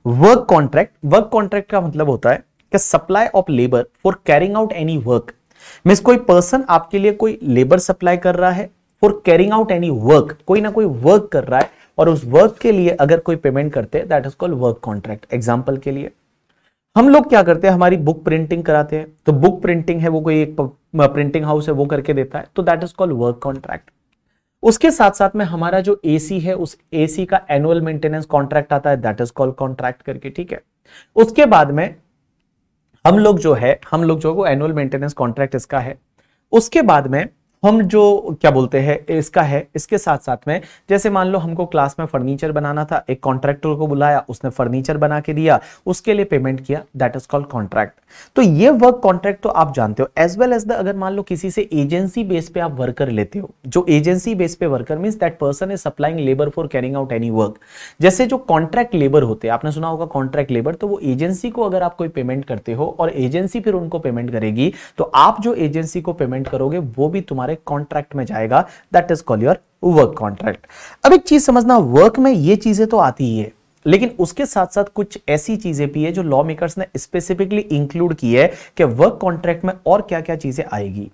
वर्क कॉन्ट्रैक्ट, वर्क कॉन्ट्रैक्ट का मतलब होता है कि supply of labour for carrying out any work. Means कोई पर्सन आपके लिए कोई लेबर सप्लाई कर रहा है for carrying out any work, कोई ना कोई वर्क कर रहा है और उस वर्क के लिए अगर कोई पेमेंट करते हैं that is called work contract. Example के लिए हम लोग क्या करते हैं, हमारी बुक प्रिंटिंग कराते हैं, तो बुक प्रिंटिंग है वो कोई एक प्रिंटिंग हाउस है वो करके देता है, तो that is called work contract. उसके साथ साथ में हमारा जो एसी है उस एसी का एनुअल मेंटेनेंस कॉन्ट्रैक्ट आता है, दैट इज कॉल्ड कॉन्ट्रैक्ट करके। ठीक है, उसके बाद में हम लोग जो वो एनुअल मेंटेनेंस कॉन्ट्रैक्ट इसका है। उसके बाद में हम जो क्या बोलते हैं इसका है, इसके साथ साथ में जैसे मान लो हमको क्लास में फर्नीचर बनाना था, एक कॉन्ट्रैक्टर को बुलाया, उसने फर्नीचर बना के दिया, उसके लिए पेमेंट किया, दैट इज कॉल्ड कॉन्ट्रैक्ट। तो ये वर्क कॉन्ट्रैक्ट तो आप जानते हो। एज वेल एज द अगर मान लो किसी से एजेंसी बेस पे आप वर्कर लेते हो, जो एजेंसी बेस पे worker means that person is supplying labour for carrying out any work. जैसे जो कॉन्ट्रैक्ट लेबर होते हैं, आपने सुना होगा कॉन्ट्रैक्ट लेबर, तो वो एजेंसी को अगर आप कोई पेमेंट करते हो और एजेंसी फिर उनको पेमेंट करेगी, तो आप जो एजेंसी को पेमेंट करोगे वो भी तुम्हारे कॉन्ट्रैक्ट में जाएगा, that is called your work contract. अब एक चीज समझना, वर्क में ये चीजें तो आती ही है, लेकिन उसके साथ साथ कुछ ऐसी चीजें भी है जो लॉ मेकर्स ने स्पेसिफिकली इंक्लूड की है कि वर्क कॉन्ट्रैक्ट में और क्या क्या चीजें आएगी।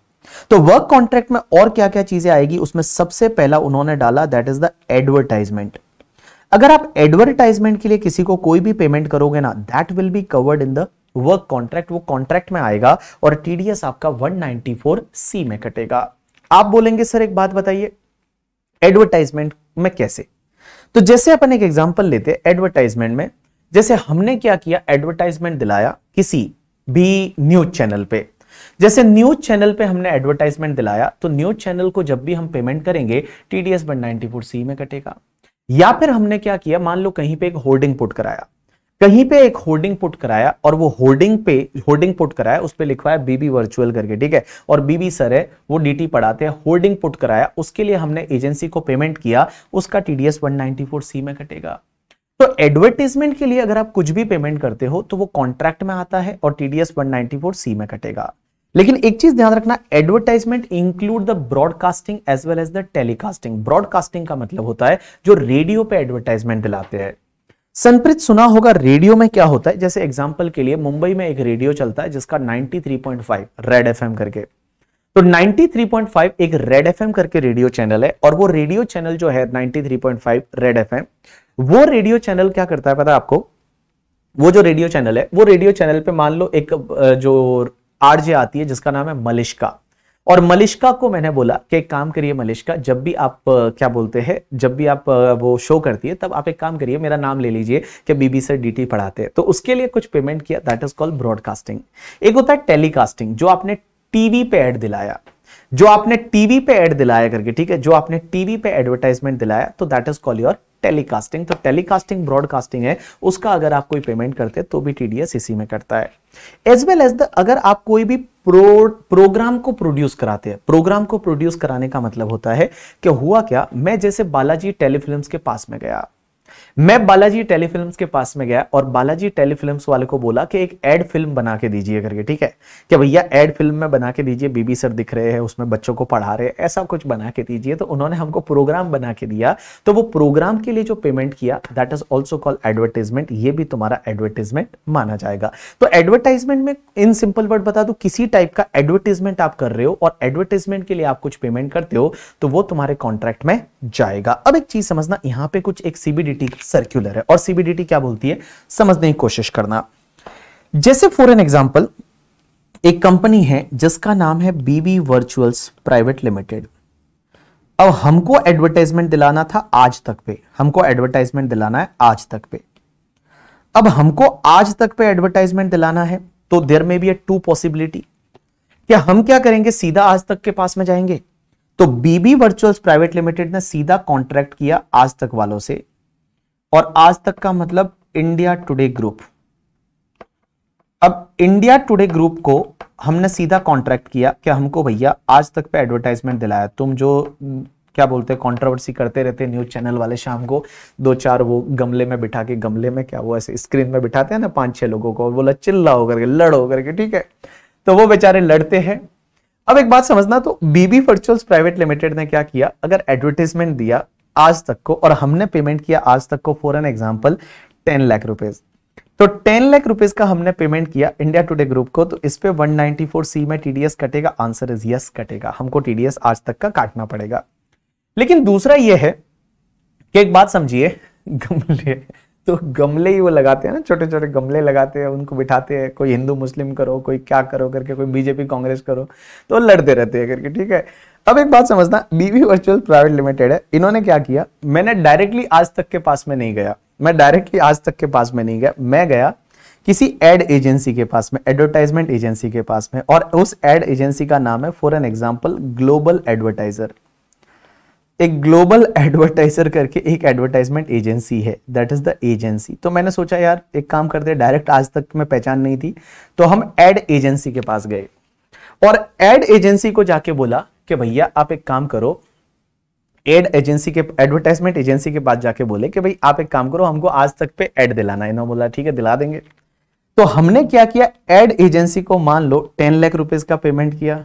तो वर्क कॉन्ट्रैक्ट में और क्या क्या चीजें आएगी, उसमें सबसे पहला उन्होंने डाला दैट इज द एडवर्टाइजमेंट। अगर आप एडवर्टाइजमेंट के लिए किसी को कोई भी पेमेंट करोगे ना, that will be covered in the work contract, वो कॉन्ट्रैक्ट में आएगा और टीडीएस आपका 194C में कटेगा। आप बोलेंगे सर एक बात बताइए एडवर्टाइजमेंट में कैसे, तो जैसे अपन एक एग्जांपल लेते हैं एडवर्टाइजमेंट में, जैसे हमने क्या किया, एडवर्टाइजमेंट दिलाया किसी भी न्यूज चैनल पे। जैसे न्यूज चैनल पे हमने एडवर्टाइजमेंट दिलाया, तो न्यूज चैनल को जब भी हम पेमेंट करेंगे टीडीएस 194C में कटेगा। या फिर हमने क्या किया, मान लो कहीं पे एक होर्डिंग पुट कराया, कहीं पे एक होर्डिंग पुट कराया और वो होर्डिंग पुट कराया, उस पे लिखवा है बीबी वर्चुअल करके, ठीक है, और बीबी सर है वो डीटी पढ़ाते हैं, होर्डिंग पुट कराया, उसके लिए हमने एजेंसी को पेमेंट किया, उसका टीडीएस 194C में कटेगा। तो एडवर्टाइजमेंट के लिए अगर आप कुछ भी पेमेंट करते हो तो वो कॉन्ट्रैक्ट में आता है और टीडीएस 194C में कटेगा। लेकिन एक चीज ध्यान रखना, advertisement include the broadcasting as well as the telecasting. Broadcasting का मतलब होता है जो रेडियो पे एडवर्टाइजमेंट दिलाते हैं। संप्रीत सुना होगा रेडियो में क्या होता है, जैसे एग्जांपल के लिए मुंबई में एक रेडियो चलता है जिसका 93.5 रेड एफएम करके, तो 93.5 एक रेड एफएम करके रेडियो चैनल है, और वो रेडियो चैनल जो है 93.5 रेड एफएम, वो रेडियो चैनल क्या करता है पता है आपको, वो जो रेडियो चैनल है, वो रेडियो चैनल पे मान लो एक जो आरजे आती है जिसका नाम है मलिश्का, और मलिश्का को मैंने बोला कि एक काम करिए मलिश्का, जब भी आप क्या बोलते हैं, जब भी आप वो शो करती है तब आप एक काम करिए, मेरा नाम ले लीजिए कि बीबी सर डीटी पढ़ाते हैं, तो उसके लिए कुछ पेमेंट किया, दैट इज कॉल्ड ब्रॉडकास्टिंग। एक होता है टेलीकास्टिंग, जो आपने टीवी पे ऐड दिलाया, जो आपने टीवी पे ऐड दिलाया करके, ठीक है, जो आपने टीवी पे एडवर्टाइजमेंट दिलाया, तो that is called your telecasting. तो टेलीकास्टिंग ब्रॉडकास्टिंग है, उसका अगर आप कोई पेमेंट करते हैं तो भी टीडीएस इसी में करता है। एज वेल एज द अगर आप कोई भी प्रोग्राम को प्रोड्यूस कराते हैं, प्रोग्राम को प्रोड्यूस कराने का मतलब होता है कि हुआ क्या, मैं जैसे बालाजी टेलीफिल्म्स के पास में गया, मैं बालाजी टेलीफिल्म्स के पास में गया और बालाजी टेलीफिल्म्स वाले को बोला कि एक एड फिल्म बना के दीजिए करके, ठीक है, कि भैया एड फिल्म में बना के दीजिए, बीबी सर दिख रहे हैं उसमें, बच्चों को पढ़ा रहे हैं, ऐसा कुछ बना के दीजिए। तो उन्होंने हमको प्रोग्राम बना के दिया, तो वो प्रोग्राम के लिए जो पेमेंट किया that is also called advertisement, ये भी तुम्हारा एडवर्टाइजमेंट माना जाएगा। तो एडवर्टाइजमेंट में इन सिंपल वर्ड बता दो, किसी टाइप का एडवर्टाइजमेंट आप कर रहे हो और एडवर्टाइजमेंट के लिए आप कुछ पेमेंट करते हो तो वो तुम्हारे कॉन्ट्रैक्ट में जाएगा। अब एक चीज समझना, यहां पे कुछ एक सीबीडीटी सर्कुलर है, और सीबीडीटी क्या बोलती है समझने की कोशिश करना। जैसे फॉर एन एग्जांपल एक कंपनी है जिसका नाम है बीबी वर्चुअल्स प्राइवेट लिमिटेड। अब हमको एडवर्टाइजमेंट दिलाना था आज तक पे, हमको एडवर्टाइजमेंट दिलाना है आज तक पे। अब हमको आज तक पे एडवर्टाइजमेंट दिलाना है तो देयर में भी टू पॉसिबिलिटी। क्या हम क्या करेंगे, सीधा आज तक के पास में जाएंगे? तो बीबी वर्चुअल्स प्राइवेट लिमिटेड ने सीधा कॉन्ट्रैक्ट किया आज तक वालों से, और आज तक का मतलब इंडिया टुडे ग्रुप। अब इंडिया टुडे ग्रुप को हमने सीधा कॉन्ट्रैक्ट किया कि हमको भैया आज तक पे एडवर्टाइजमेंट दिलाया। तुम जो क्या बोलते हैं कंट्रोवर्सी करते रहते न्यूज चैनल वाले, शाम को दो चार वो गमले में बिठा के, गमले में क्या वो ऐसे स्क्रीन में बिठाते हैं ना 5-6 लोगों को, बोला चिल्लाओ करके, लड़ो करके, ठीक है। तो वो बेचारे लड़ते हैं। अब एक बात समझना, तो बीबी वर्चुअल्स प्राइवेट लिमिटेड ने क्या किया, अगर एडवर्टाइजमेंट दिया आज तक को और हमने पेमेंट किया आज तक को for an example 10 lakh rupees, तो 10 लाख रुपीज का हमने पेमेंट किया इंडिया टुडे ग्रुप को, तो इस पे 194C में टीडीएस कटेगा? आंसर इज यस, कटेगा। हमको टीडीएस आज तक का काटना पड़ेगा। लेकिन दूसरा ये है कि एक बात समझिए, गमले, तो गमले ही वो लगाते हैं ना, छोटे छोटे गमले लगाते हैं, उनको बिठाते हैं, कोई हिंदू मुस्लिम करो, कोई क्या करो करके, कोई बीजेपी कांग्रेस करो, तो लड़ते रहते हैं करके, ठीक है। अब एक बात समझना, बीबी वर्चुअल प्राइवेट लिमिटेड है, इन्होंने क्या किया, मैंने डायरेक्टली आज तक के पास में नहीं गया, मैं गया किसी एड एजेंसी के पास में, एडवर्टाइजमेंट एजेंसी के पास में, और उस एड एजेंसी का नाम है for an example global advertiser. एक ग्लोबल एडवर्टाइजर करके एक एडवर्टाइजमेंट एजेंसी है, दैट इज द एजेंसी। तो मैंने सोचा यार एक काम करते हैं, डायरेक्ट आज तक में पहचान नहीं थी, तो हम एड एजेंसी के पास गए और एड एजेंसी को जाके बोला कि भैया आप एक काम करो, एड एजेंसी के, एडवर्टाइजमेंट एजेंसी के पास जाके बोले कि भाई आप एक काम करो, हमको आज तक पे एड दिलाना है। इन्होंने बोला ठीक है दिला देंगे। तो हमने क्या किया, एड एजेंसी को मान लो 10 लाख रुपीज का पेमेंट किया।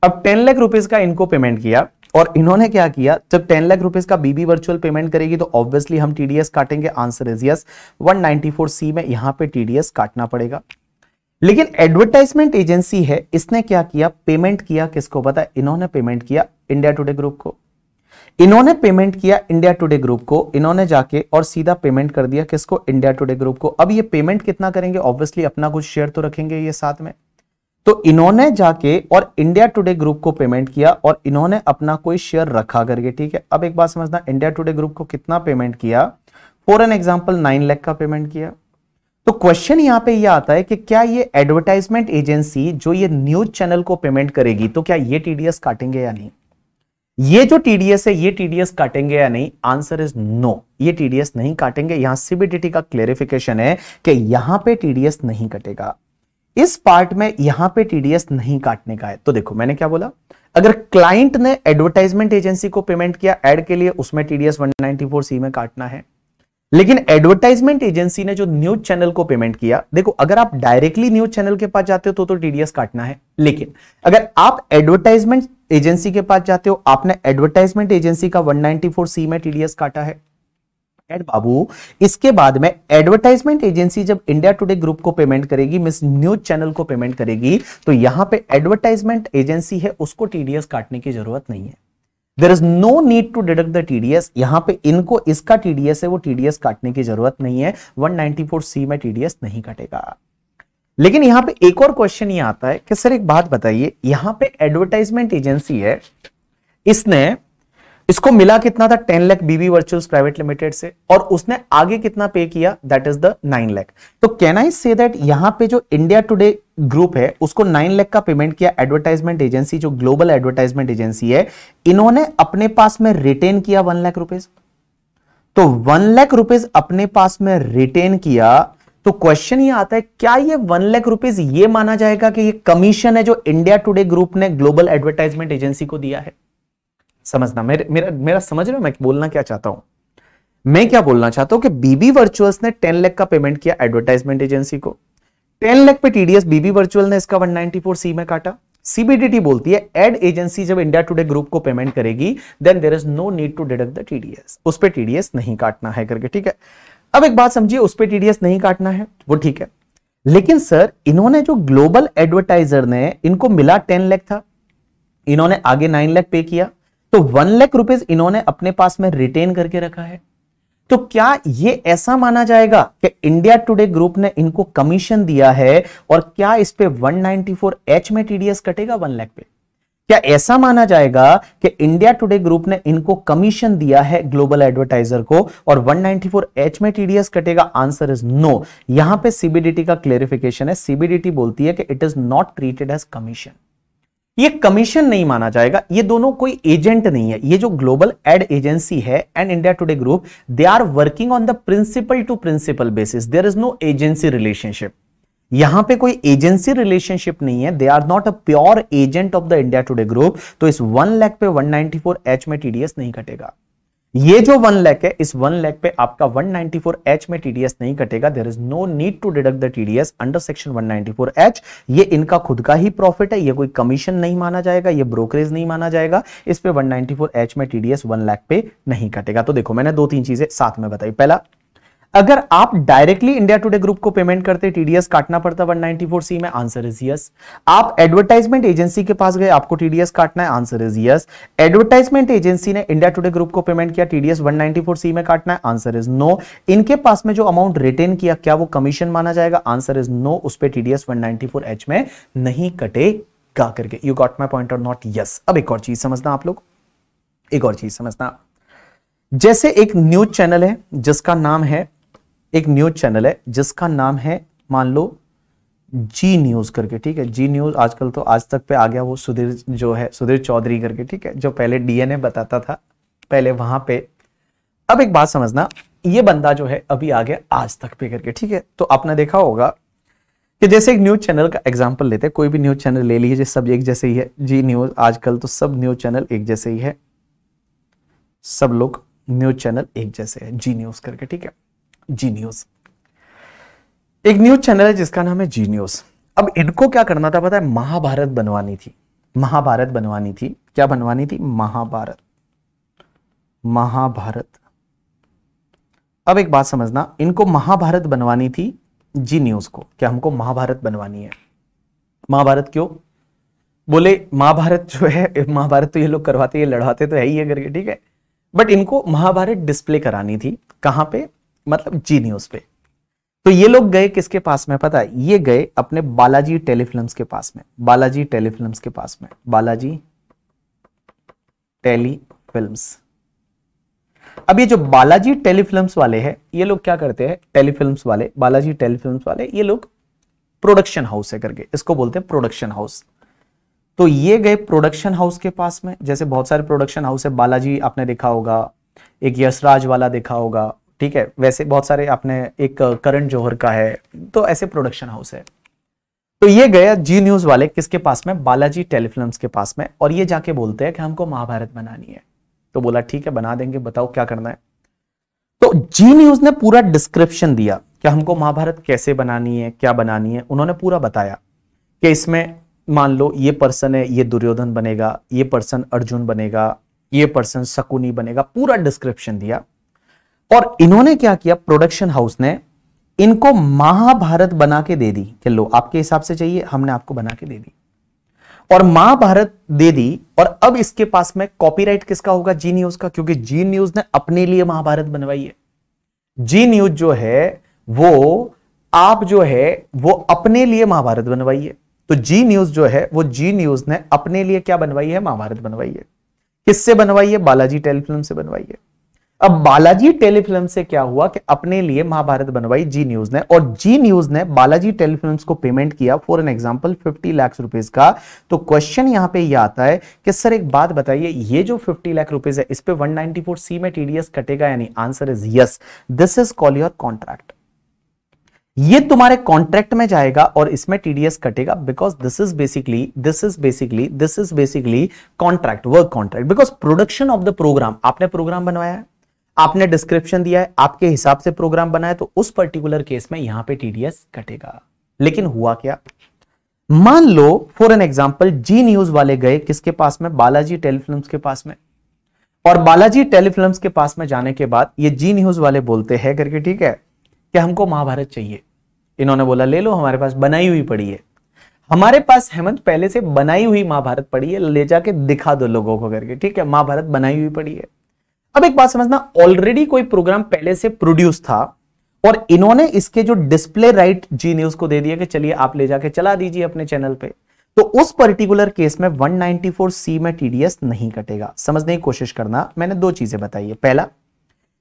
अब 10 लाख रुपीज का इनको पेमेंट किया और इन्होंने क्या किया, जब 10 लाख रुपीज का बीबी वर्चुअल पेमेंट करेगी तो ऑब्वियसली हम टीडीएस काटेंगे। आंसर इज यस, 194C में यहां पे टीडीएस काटना पड़ेगा। लेकिन एडवर्टाइजमेंट एजेंसी है, इसने क्या किया, पेमेंट किया किसको पता है, इन्होंने पेमेंट किया इंडिया टुडे ग्रुप को। इन्होंने पेमेंट किया इंडिया टुडे ग्रुप को, इन्होंने जाके और सीधा पेमेंट कर दिया किसको, इंडिया टुडे ग्रुप को। अब ये पेमेंट कितना करेंगे, ऑब्वियसली अपना कुछ शेयर तो रखेंगे ये साथ में। तो इन्होंने जाके और इंडिया टुडे ग्रुप को पेमेंट किया और इन्होंने अपना कोई शेयर रखा करके, ठीक है। अब एक बात समझना, इंडिया टुडे ग्रुप को कितना पेमेंट किया, फॉर एन एग्जांपल 9 लाख का पेमेंट किया। तो क्वेश्चन यहां पे ये आता है कि क्या ये एडवर्टाइजमेंट एजेंसी जो ये न्यूज चैनल को पेमेंट करेगी, तो क्या ये टीडीएस काटेंगे या नहीं? ये जो टीडीएस है ये टीडीएस काटेंगे या नहीं? आंसर इज नो, ये टीडीएस नहीं काटेंगे। यहां सीबीडीटी का क्लेरिफिकेशन है कि यहां पे टीडीएस नहीं कटेगा, इस पार्ट में यहां पे टीडीएस नहीं काटने का है। तो देखो मैंने क्या बोला, अगर क्लाइंट ने एडवर्टाइजमेंट एजेंसी को पेमेंट किया एड के लिए, उसमें टीडीएस 194C में काटना है। लेकिन एडवर्टाइजमेंट एजेंसी ने जो न्यूज चैनल को पेमेंट किया, देखो अगर आप डायरेक्टली न्यूज चैनल के पास जाते हो तो टीडीएस काटना है। लेकिन अगर आप एडवर्टाइजमेंट एजेंसी के पास जाते हो, आपने एडवर्टाइजमेंट एजेंसी का 194C में टीडीएस काटा है एड बाबू, इसके बाद में एडवर्टाइजमेंट एजेंसी जब इंडिया टुडे ग्रुप को पेमेंट करेगी, मिस न्यूज चैनल को पेमेंट करेगी, तो यहां पे एडवर्टाइजमेंट एजेंसी है उसको टीडीएस काटने की जरूरत नहीं है। There is no need to deduct the TDS. यहां पे इनको इसका टीडीएस है वो टीडीएस काटने की जरूरत नहीं है, 194C में टीडीएस नहीं कटेगा। लेकिन यहां पे एक और क्वेश्चन ये आता है कि सर एक बात बताइए, यहां पे एडवर्टाइजमेंट एजेंसी है, इसको मिला कितना था, 10 लाख बीबी वर्चुअल्स प्राइवेट लिमिटेड से, और उसने आगे कितना पे किया, दैट इज द 9 लाख। तो कैन आई से दैट यहां पे जो इंडिया टुडे ग्रुप है उसको 9 लाख का पेमेंट किया, एडवर्टाइजमेंट एजेंसी जो ग्लोबल एडवर्टाइजमेंट एजेंसी है, इन्होंने अपने पास में रिटेन किया 1 लाख रुपीज। तो 1 लाख रुपीज अपने पास में रिटेन किया, तो क्वेश्चन ये आता है क्या ये 1 लाख रुपीज ये माना जाएगा कि ये कमीशन है जो इंडिया टुडे ग्रुप ने ग्लोबल एडवर्टाइजमेंट एजेंसी को दिया है? समझना, मेरा समझ रहे हो मैं बोलना क्या चाहता हूं? मैं क्या बोलना चाहता हूं कि बीबी वर्चुअल्स ने 10 लाख का पेमेंट किया एडवर्टाइजमेंट एजेंसी को, 10 लाख पे टीडीएस बीबी वर्चुअल ने इसका 194C में काटा। सीबीडीटी बोलती है एड एजेंसी जब इंडिया टुडे ग्रुप को पेमेंट करेगी then there is no need to deduct the TDS, उस पे टीडीएस नहीं काटना है करके, ठीक है। अब एक बात समझिए, उस पे टीडीएस नहीं काटना है वो ठीक है, लेकिन सर इन्होंने जो ग्लोबल एडवर्टाइजर ने, इनको मिला 10 लाख था, इन्होंने आगे 9 लाख पे किया, तो 1 लाख रुपीज इन्होंने अपने पास में रिटेन करके रखा है। तो क्या ये ऐसा माना जाएगा कि इंडिया टुडे ग्रुप ने इनको कमीशन दिया है और क्या इस पे 194H में टीडीएस कटेगा 1 लाख पे? क्या ऐसा माना जाएगा कि इंडिया टुडे ग्रुप ने इनको कमीशन दिया है ग्लोबल एडवर्टाइजर को और 194H में टीडीएस कटेगा? Answer is no. यहां पे सीबीडीटी का क्लेरिफिकेशन है। सीबीडीटी बोलती है कि it is not treated as commission. ये कमीशन नहीं माना जाएगा। ये दोनों कोई एजेंट नहीं है। ये जो ग्लोबल एड एजेंसी है and India Today Group, they are working on the principal to principal basis. There is no agency relationship. यहां पे कोई एजेंसी रिलेशनशिप नहीं है। They are not a pure agent of the India Today Group. तो इस 1 लाख पे 194H में टीडीएस नहीं कटेगा। ये जो 1 लाख है, इस 1 लाख पे आपका 194H में टीडीएस नहीं कटेगा। There is no need to deduct the TDS under section 194H। ये इनका खुद का ही प्रॉफिट है। ये कोई कमीशन नहीं माना जाएगा, ये ब्रोकरेज नहीं माना जाएगा। इस पे 194H में टीडीएस 1 लाख पे नहीं कटेगा। तो देखो, मैंने 2-3 चीजें साथ में बताई। पहला, अगर आप डायरेक्टली इंडिया टुडे ग्रुप को पेमेंट करते टीडीएस काटना पड़ता 194C में? Answer is yes. आप एडवर्टाइजमेंट एजेंसी के पास गए, आपको टीडीएस काटना है? Answer is yes. Advertisement agency ने इंडिया टुडे ग्रुप को पेमेंट किया, टीडीएस 194C में काटना है? Answer is no. इनके पास में जो अमाउंट रिटेन किया, क्या वो कमीशन माना जाएगा? Answer is no. उस पर टीडीएस 194H में नहीं कटेगा करके। यू गॉट माई पॉइंट और नॉट? यस। अब एक और चीज समझना आप लोग, एक और चीज समझना। जैसे एक न्यूज चैनल है जिसका नाम है, एक न्यूज चैनल है जिसका नाम है मान लो जी न्यूज करके, ठीक है। जी न्यूज आजकल तो आज तक पे आ गया, वो सुधीर जो है, सुधीर चौधरी करके, ठीक है, जो पहले डीएनए बताता था पहले वहां पे। अब एक बात समझना, ये बंदा जो है अभी आ गया आज तक पे करके, ठीक है। तो आपने देखा होगा कि जैसे एक न्यूज चैनल का एग्जाम्पल लेते हैं, कोई भी न्यूज चैनल ले लीजिए, सब एक जैसे ही है। जी न्यूज, आजकल तो सब न्यूज चैनल एक जैसे ही है, सब लोग न्यूज चैनल एक जैसे है, जी न्यूज करके, ठीक है। जी न्यूज एक न्यूज चैनल है जिसका नाम है जी न्यूज। अब इनको क्या करना था पता है? महाभारत बनवानी थी, महाभारत बनवानी थी। क्या बनवानी थी? महाभारत, महाभारत। अब एक बात समझना, इनको महाभारत बनवानी थी जी न्यूज को। क्या हमको महाभारत बनवानी है? महाभारत क्यों? बोले महाभारत जो है, महाभारत तो ये लोग करवाते, ये लड़वाते तो है ही है करके, ठीक है। बट इनको महाभारत डिस्प्ले करानी थी। कहां पे? मतलब जी न्यूज पे। तो ये लोग गए किसके पास में पता है? ये गए अपने बालाजी टेलीफिल्म्स के पास में, बालाजी टेलीफिल्म्स के पास में, बालाजी टेलीफिल्म्स। अब ये जो बालाजी टेलीफिल्म्स वाले हैं, ये लोग क्या करते हैं? टेलीफिल्म्स वाले, बालाजी टेलीफिल्म्स वाले, ये लोग प्रोडक्शन हाउस है करके, इसको बोलते हैं प्रोडक्शन हाउस। तो ये गए प्रोडक्शन हाउस के पास में। जैसे बहुत सारे प्रोडक्शन हाउस है, बालाजी आपने देखा होगा, एक यशराज वाला देखा होगा, ठीक है। वैसे बहुत सारे आपने, एक करण जौहर का है, तो ऐसे प्रोडक्शन हाउस है। तो ये गया जी न्यूज वाले किसके पास में? बालाजी टेलीफिल्म्स के पास में। और ये जाके बोलते हैं कि हमको महाभारत बनानी है। तो बोला ठीक है बना देंगे, बताओ क्या करना है। तो जी न्यूज ने पूरा डिस्क्रिप्शन दिया कि हमको महाभारत कैसे बनानी है, क्या बनानी है। उन्होंने पूरा बताया कि इसमें मान लो ये पर्सन है, ये दुर्योधन बनेगा, ये पर्सन अर्जुन बनेगा, ये पर्सन शकुनी बनेगा, पूरा डिस्क्रिप्शन दिया। और इन्होंने क्या किया? प्रोडक्शन हाउस ने इनको महाभारत बना के दे दी कि लो आपके हिसाब से चाहिए, हमने आपको बना के दे दी और महाभारत दे दी। और अब इसके पास में कॉपीराइट किसका होगा? जी न्यूज का, क्योंकि जी न्यूज ने अपने लिए महाभारत बनवाई है। जी न्यूज जो है वो, आप जो है वो अपने लिए महाभारत बनवाई है। तो जी न्यूज जो है वो, जी न्यूज ने अपने लिए क्या बनवाई है? महाभारत बनवाई है। किससे बनवाई है? बालाजी टेलीफिल्म से बनवाई है। अब बालाजी टेलीफिल्म से क्या हुआ कि अपने लिए महाभारत बनवाई जी न्यूज ने, और जी न्यूज ने बालाजी टेलीफिल्म्स को पेमेंट किया for an example 50 lakh rupees का। तो क्वेश्चन यहां पे यह आता है कि सर एक बात बताइए, ये जो 50 लाख रुपीस है, इस पे 194C में टीडीएस कटेगा या नहीं? Answer is yes. This is call your contract. ये तुम्हारे कॉन्ट्रैक्ट में जाएगा और इसमें टीडीएस कटेगा, because this is basically contract, work contract. Because production of the program, आपने प्रोग्राम बनवाया है, आपने डिस्क्रिप्शन दिया है, आपके हिसाब से प्रोग्राम बनाया, तो उस पर्टिकुलर केस में यहां पे टीडीएस कटेगा। लेकिन हुआ क्या? मान लो for an example Zee News वाले गए किसके पास में? बालाजी टेलीफिल्म्स के पास में। और बालाजी टेलीफिल्म्स के पास में जाने के बाद ये जी न्यूज वाले बोलते हैं करके, ठीक है, कि हमको महाभारत चाहिए। इन्होंने बोला ले लो, हमारे पास बनाई हुई पड़ी है, हमारे पास हेमंत पहले से बनाई हुई महाभारत पड़ी है, ले जाके दिखा दो लोगों को करके, ठीक है, महाभारत बनाई हुई पड़ी है। अब एक बात समझना, ऑलरेडी कोई प्रोग्राम पहले से प्रोड्यूस था और इन्होंने इसके जो डिस्प्ले राइट जी न्यूज को दे दिया कि चलिए आप ले जाके चला दीजिए अपने चैनल पे, तो उस पर्टिकुलर केस में 194C में टीडीएस नहीं कटेगा। समझने की कोशिश करना, मैंने दो चीजें बताई है। पहला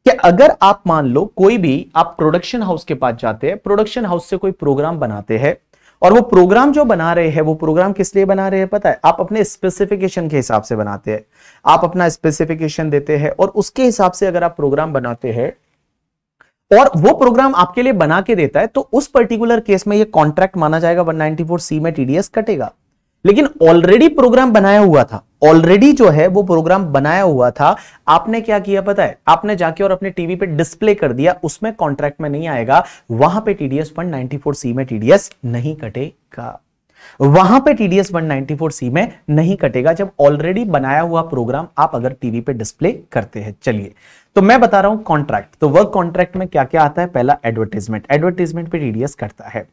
कि अगर आप मान लो कोई भी आप प्रोडक्शन हाउस के पास जाते हैं, प्रोडक्शन हाउस से कोई प्रोग्राम बनाते हैं और वो प्रोग्राम जो बना रहे हैं, वो प्रोग्राम किस लिए बना रहे हैं पता है? आप अपने स्पेसिफिकेशन के हिसाब से बनाते हैं, आप अपना स्पेसिफिकेशन देते हैं और उसके हिसाब से अगर आप प्रोग्राम बनाते हैं और वो प्रोग्राम आपके लिए बना के देता है, तो उस पर्टिकुलर केस में ये कॉन्ट्रैक्ट माना जाएगा, 194C में टीडीएस कटेगा। लेकिन ऑलरेडी प्रोग्राम बनाया हुआ था, ऑलरेडी जो है वो प्रोग्राम बनाया हुआ था, आपने क्या किया पता है? आपने जाके और अपने टीवी पे डिस्प्ले कर दिया, उसमें कॉन्ट्रैक्ट में नहीं आएगा, वहां पे टीडीएस 194C में टीडीएस नहीं कटेगा। वहां पे टीडीएस 194C में नहीं कटेगा जब ऑलरेडी बनाया हुआ प्रोग्राम आप अगर टीवी पे डिस्प्ले करते हैं। चलिए, तो मैं बता रहा हूं कॉन्ट्रैक्ट। तो वर्क कॉन्ट्रैक्ट में क्या क्या आता है? पहला एडवर्टाइजमेंट, एडवर्टाइजमेंट पे टीडीएस कटता है।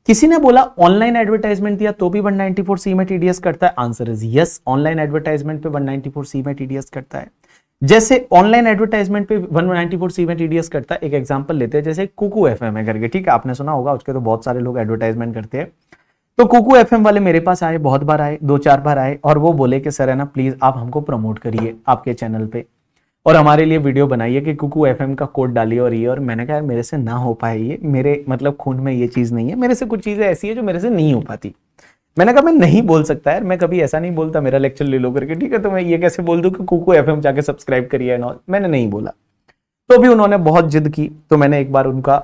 किसी ने बोला ऑनलाइन एडवर्टाइजमेंट दिया तो भी 194C में टीडीएस करता है? Answer is yes, online advertisement पे 194C में टीडीएस करता है। जैसे ऑनलाइन एडवर्टाइजमेंट पे 194C में टीडीएस करता है, एक एग्जांपल लेते हैं, जैसे कुकू एफएम है करके, ठीक है, आपने सुना होगा, उसके तो बहुत सारे लोग एडवर्टाइजमेंट करते हैं। तो कुकू एफएम वाले मेरे पास आए, बहुत बार आए, 2-4 बार आए, और वो बोले कि सर है ना, प्लीज आप हमको प्रमोट करिए आपके चैनल पे और हमारे लिए वीडियो बनाइए कि कुकू एफएम का कोड डालिए और ये। और मैंने कहा मेरे से ना हो पाए, ये मेरे मतलब खून में ये चीज नहीं है, मेरे से कुछ चीजें ऐसी है जो मेरे से नहीं हो पाती। मैंने कहा मैं नहीं बोल सकता यार, मैं कभी ऐसा नहीं बोलता, मेरा लेक्चर ले लो करके, ठीक है, तो मैं ये कैसे बोल दूं कि कुकू एफएम जाके सब्सक्राइब करिए ना, मैंने नहीं बोला। तो भी उन्होंने बहुत जिद की, तो मैंने एक बार उनका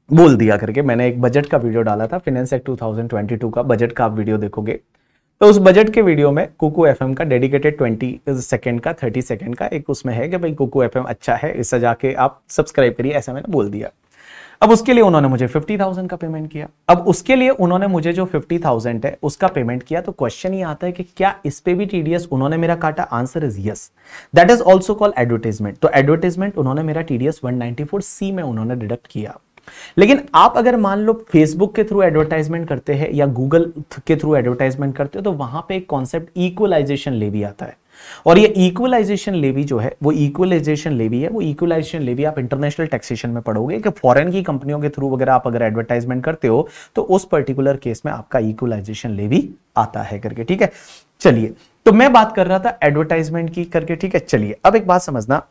बोल दिया करके, मैंने एक बजट का वीडियो डाला था, फाइनेंस एक्ट 2022 का बजट का आप वीडियो देखोगे तो उस बजट के वीडियो में कुकू एफएम का डेडिकेटेड 20 सेकंड का 30 सेकंड का एक उसमें है कि भाई कुकू एफएम अच्छा है, इससे जाके आप सब्सक्राइब करिए, ऐसा मैंने बोल दिया। अब उसके लिए उन्होंने मुझे 50,000 का पेमेंट किया। अब उसके लिए उन्होंने मुझे जो 50,000 है उसका पेमेंट किया, तो क्वेश्चन ये आता है कि क्या इस पे भी टीडीएस उन्होंने मेरा काटा? Answer is yes, that is also called advertisement. तो एडवर्टाइजमेंट उन्होंने मेरा टीडीएस 194C में उन्होंने डिडक्ट किया। लेकिन आप अगर मान लो फेसबुक के थ्रू एडवर्टाइजमेंट करते हैं या गूगल के थ्रू एडवर्टाइजमेंट करते हो, तो वहां पे एक कॉन्सेप्ट इक्वलाइजेशन लेवी आता है। और ये इक्वलाइजेशन लेवी जो है वो इक्वलाइजेशन लेवी है, वो इक्वलाइजेशन लेवी आप इंटरनेशनल टैक्सेशन में पढ़ोगे कि फॉरेन की कंपनियों के थ्रू वगैरह आप अगर एडवर्टाइजमेंट करते हो तो उस पर्टिकुलर केस में आपका इक्वलाइजेशन लेवी आता है करके, ठीक है। चलिए, तो मैं बात कर रहा था एडवर्टाइजमेंट की करके, ठीक है। चलिए, अब एक बात समझना,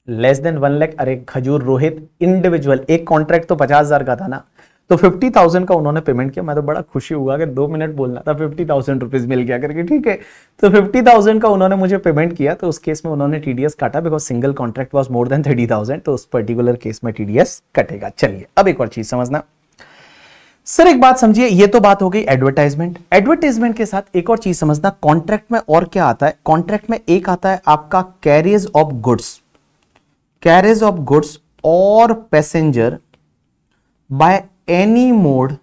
लेस देन 1 लाख, अरे खजूर रोहित इंडिविजुअल, एक कॉन्ट्रैक्ट तो 50,000 का था ना, तो 50,000 का उन्होंने पेमेंट किया। मैं तो बड़ा खुशी हुआ कि 2 मिनट बोलना था, 50,000 रुपीज मिल गया करके, ठीक है। तो 50,000 का उन्होंने मुझे पेमेंट किया, तो उस केस में उन्होंने टीडीएस काटा, because single contract was more than 30,000, तो उस पर्टिकुलर केस में टीडीएस कटेगा। चलिए, अब एक और चीज समझना सर, एक बात समझिए, ये तो बात हो गई एडवर्टाइजमेंट। एडवर्टाइजमेंट के साथ एक और चीज समझना, कॉन्ट्रैक्ट में और क्या आता है? कॉन्ट्रैक्ट में एक आता है आपका carriers of goods, carriers of goods और passenger by any mode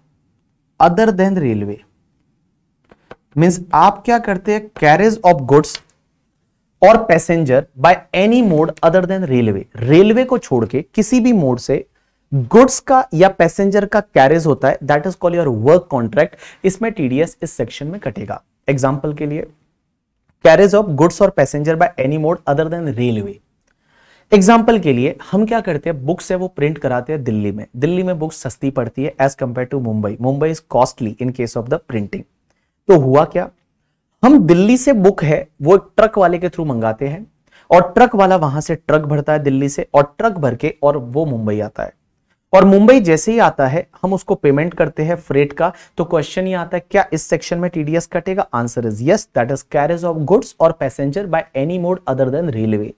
other than railway. मींस आप क्या करते हैं? कैरियर्स ऑफ गुड्स और passenger by any mode other than railway, railway को छोड़ के किसी भी मोड से गुड्स का या पैसेंजर का कैरियर्स होता है, that is called your work contract. इसमें टीडीएस इस सेक्शन में कटेगा। एग्जांपल के लिए, कैरियर्स ऑफ गुड्स और passenger by any mode other than railway. Example के लिए हम क्या करते हैं, बुक्स है वो प्रिंट कराते हैं दिल्ली में, दिल्ली में बुक्स सस्ती पड़ती है as compare to Mumbai, Mumbai is costly in case of the printing. तो हुआ क्या, हम दिल्ली से बुक है वो ट्रक वाले के थ्रू मंगाते हैं और ट्रक वाला वहां से ट्रक भरता है दिल्ली से, और ट्रक भर के और वो मुंबई आता है, और मुंबई जैसे ही आता है हम उसको पेमेंट करते हैं फ्रेट का। तो क्वेश्चन ये आता है क्या इस सेक्शन में टीडीएस कटेगा? Answer is yes, that is carriers of goods और passenger by any mode other than railway.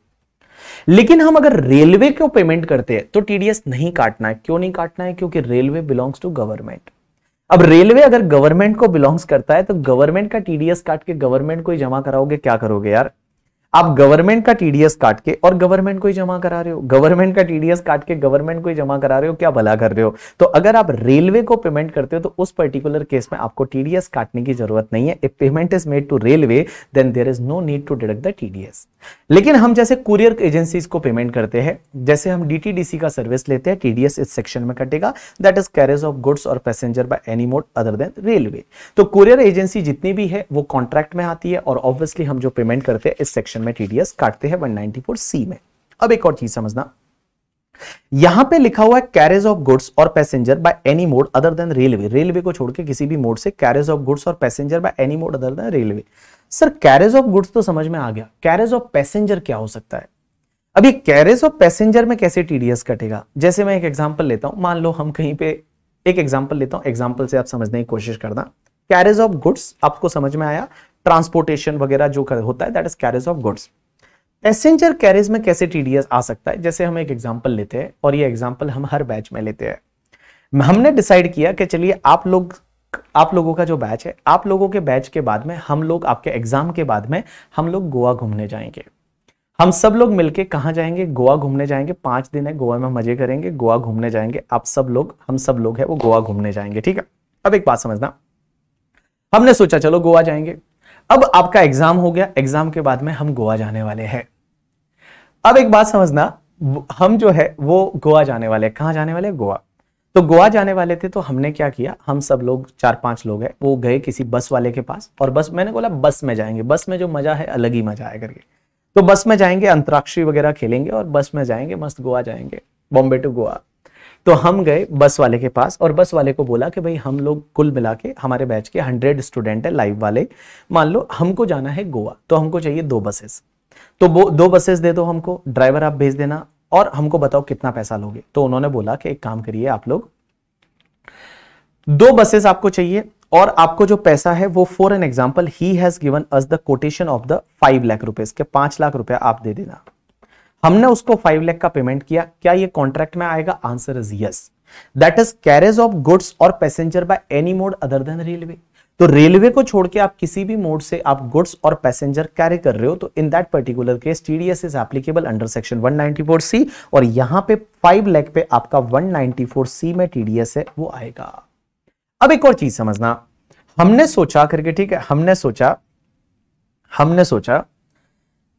लेकिन हम अगर रेलवे को पेमेंट करते हैं तो टीडीएस नहीं काटना है। क्यों नहीं काटना है? क्योंकि रेलवे बिलोंग्स टू गवर्नमेंट। अब रेलवे अगर गवर्नमेंट को बिलोंग्स करता है तो गवर्नमेंट का टीडीएस काट के गवर्नमेंट को ही जमा कराओगे, क्या करोगे यार? आप गवर्नमेंट का टीडीएस काट के और गवर्नमेंट को ही जमा करा रहे हो, गवर्नमेंट का टीडीएस काट के गवर्नमेंट को ही जमा करा रहे हो, क्या भला कर रहे हो? तो अगर आप रेलवे को पेमेंट करते हो तो उस पर्टिकुलर केस में आपको टीडीएस काटने की जरूरत नहीं है। If payment is made to railway then there is no need to deduct the TDS. लेकिन हम जैसे कुरियर एजेंसीज को पेमेंट करते हैं, जैसे हम डीटीडीसी का सर्विस लेते हैं, टीडीएस इस सेक्शन में कटेगा, that is carriers of goods और passenger by any mode other than railway. तो कुरियर एजेंसी जितनी भी है वो कॉन्ट्रैक्ट में आती है और ऑब्वियसली हम जो पेमेंट करते हैं इस सेक्शन सेक्शन में टीडीएस काटते हैं 194C में। अब एक और चीज समझना, यहां पे लिखा हुआ है कैरेज ऑफ गुड्स और passenger by any mode other than railway, railway को छोड़ के किसी भी मोड से कैरेज ऑफ गुड्स और passenger by any mode other than railway. Sir carriage of goods तो समझ में आ गया, कैरेज ऑफ पैसेंजर क्या हो सकता है? अब ये कैरेज ऑफ पैसेंजर में कैसे टीडीएस कटेगा? जैसे मैं एक एग्जांपल लेता हूं, मान लो हम कहीं पे एक एग्जांपल लेता हूं, एग्जांपल से आप समझने की कोशिश करना। कैरेज ऑफ गुड्स आपको समझ में आया, ट्रांसपोर्टेशन वगैरह जो होता है that is carriage of goods. Passenger carriage में कैसे टीडीएस आ सकता है? जैसे हम एक एग्जांपल लेते हैं और ये एग्जांपल हम हर बैच में लेते हैं। हमने डिसाइड किया कि चलिए आप लोगों का जो बैच है, आप लोगों के बैच के बाद में हम लोग आपके एग्जाम के बाद में हम लोग गोवा घूमने जाएंगे। हम सब लोग मिलके कहां जाएंगे? गोवा घूमने जाएंगे। 5 दिन है, गोवा में मजे करेंगे, गोवा घूमने जाएंगे। आप सब लोग, हम सब लोग है वो गोवा घूमने जाएंगे, ठीक है। अब एक बात समझना, हमने सोचा चलो गोवा जाएंगे। अब आपका एग्जाम हो गया, एग्जाम के बाद में हम गोवा जाने वाले हैं। अब एक बात समझना, हम जो है वो गोवा जाने वाले हैं। कहां जाने वाले हैं? गोवा। तो गोवा जाने वाले थे तो हमने क्या किया, हम सब लोग 4-5 लोग हैं वो गए किसी बस वाले के पास, और बस, मैंने बोला बस में जाएंगे, बस में जो मजा है अलग ही मजा है करके। तो बस में जाएंगे, अंतराक्षरी वगैरह खेलेंगे और बस में जाएंगे, मस्त गोवा जाएंगे, बॉम्बे टू गोवा। तो हम गए बस वाले के पास और बस वाले को बोला कि भाई हम लोग कुल मिला के हमारे बैच के 100 स्टूडेंट है लाइव वाले, मान लो हमको जाना है गोवा, तो हमको चाहिए 2 बसेस। तो वो 2 बसेस दे दो हमको, ड्राइवर आप भेज देना और हमको बताओ कितना पैसा लोगे। तो उन्होंने बोला कि एक काम करिए, आप लोग 2 बसेस आपको चाहिए और आपको जो पैसा है वो, for an example he has given us the quotation of the 5 lakh rupees के 5 लाख रुपया आप दे देना। हमने उसको 5 लाख का पेमेंट किया। क्या ये कॉन्ट्रैक्ट में आएगा? Answer is yes. That is carriage of goods और passenger by any mode other than railway. तो रेलवे को छोड़ के आप किसी भी मोड से आप गुड्स और पैसेंजर कैरी कर रहे हो, तो in that particular case TDS is applicable under section 194C, और यहां पे 5 लाख पे आपका 194C में टीडीएस है वो आएगा। अब एक और चीज समझना, हमने सोचा करके, ठीक है, हमने सोचा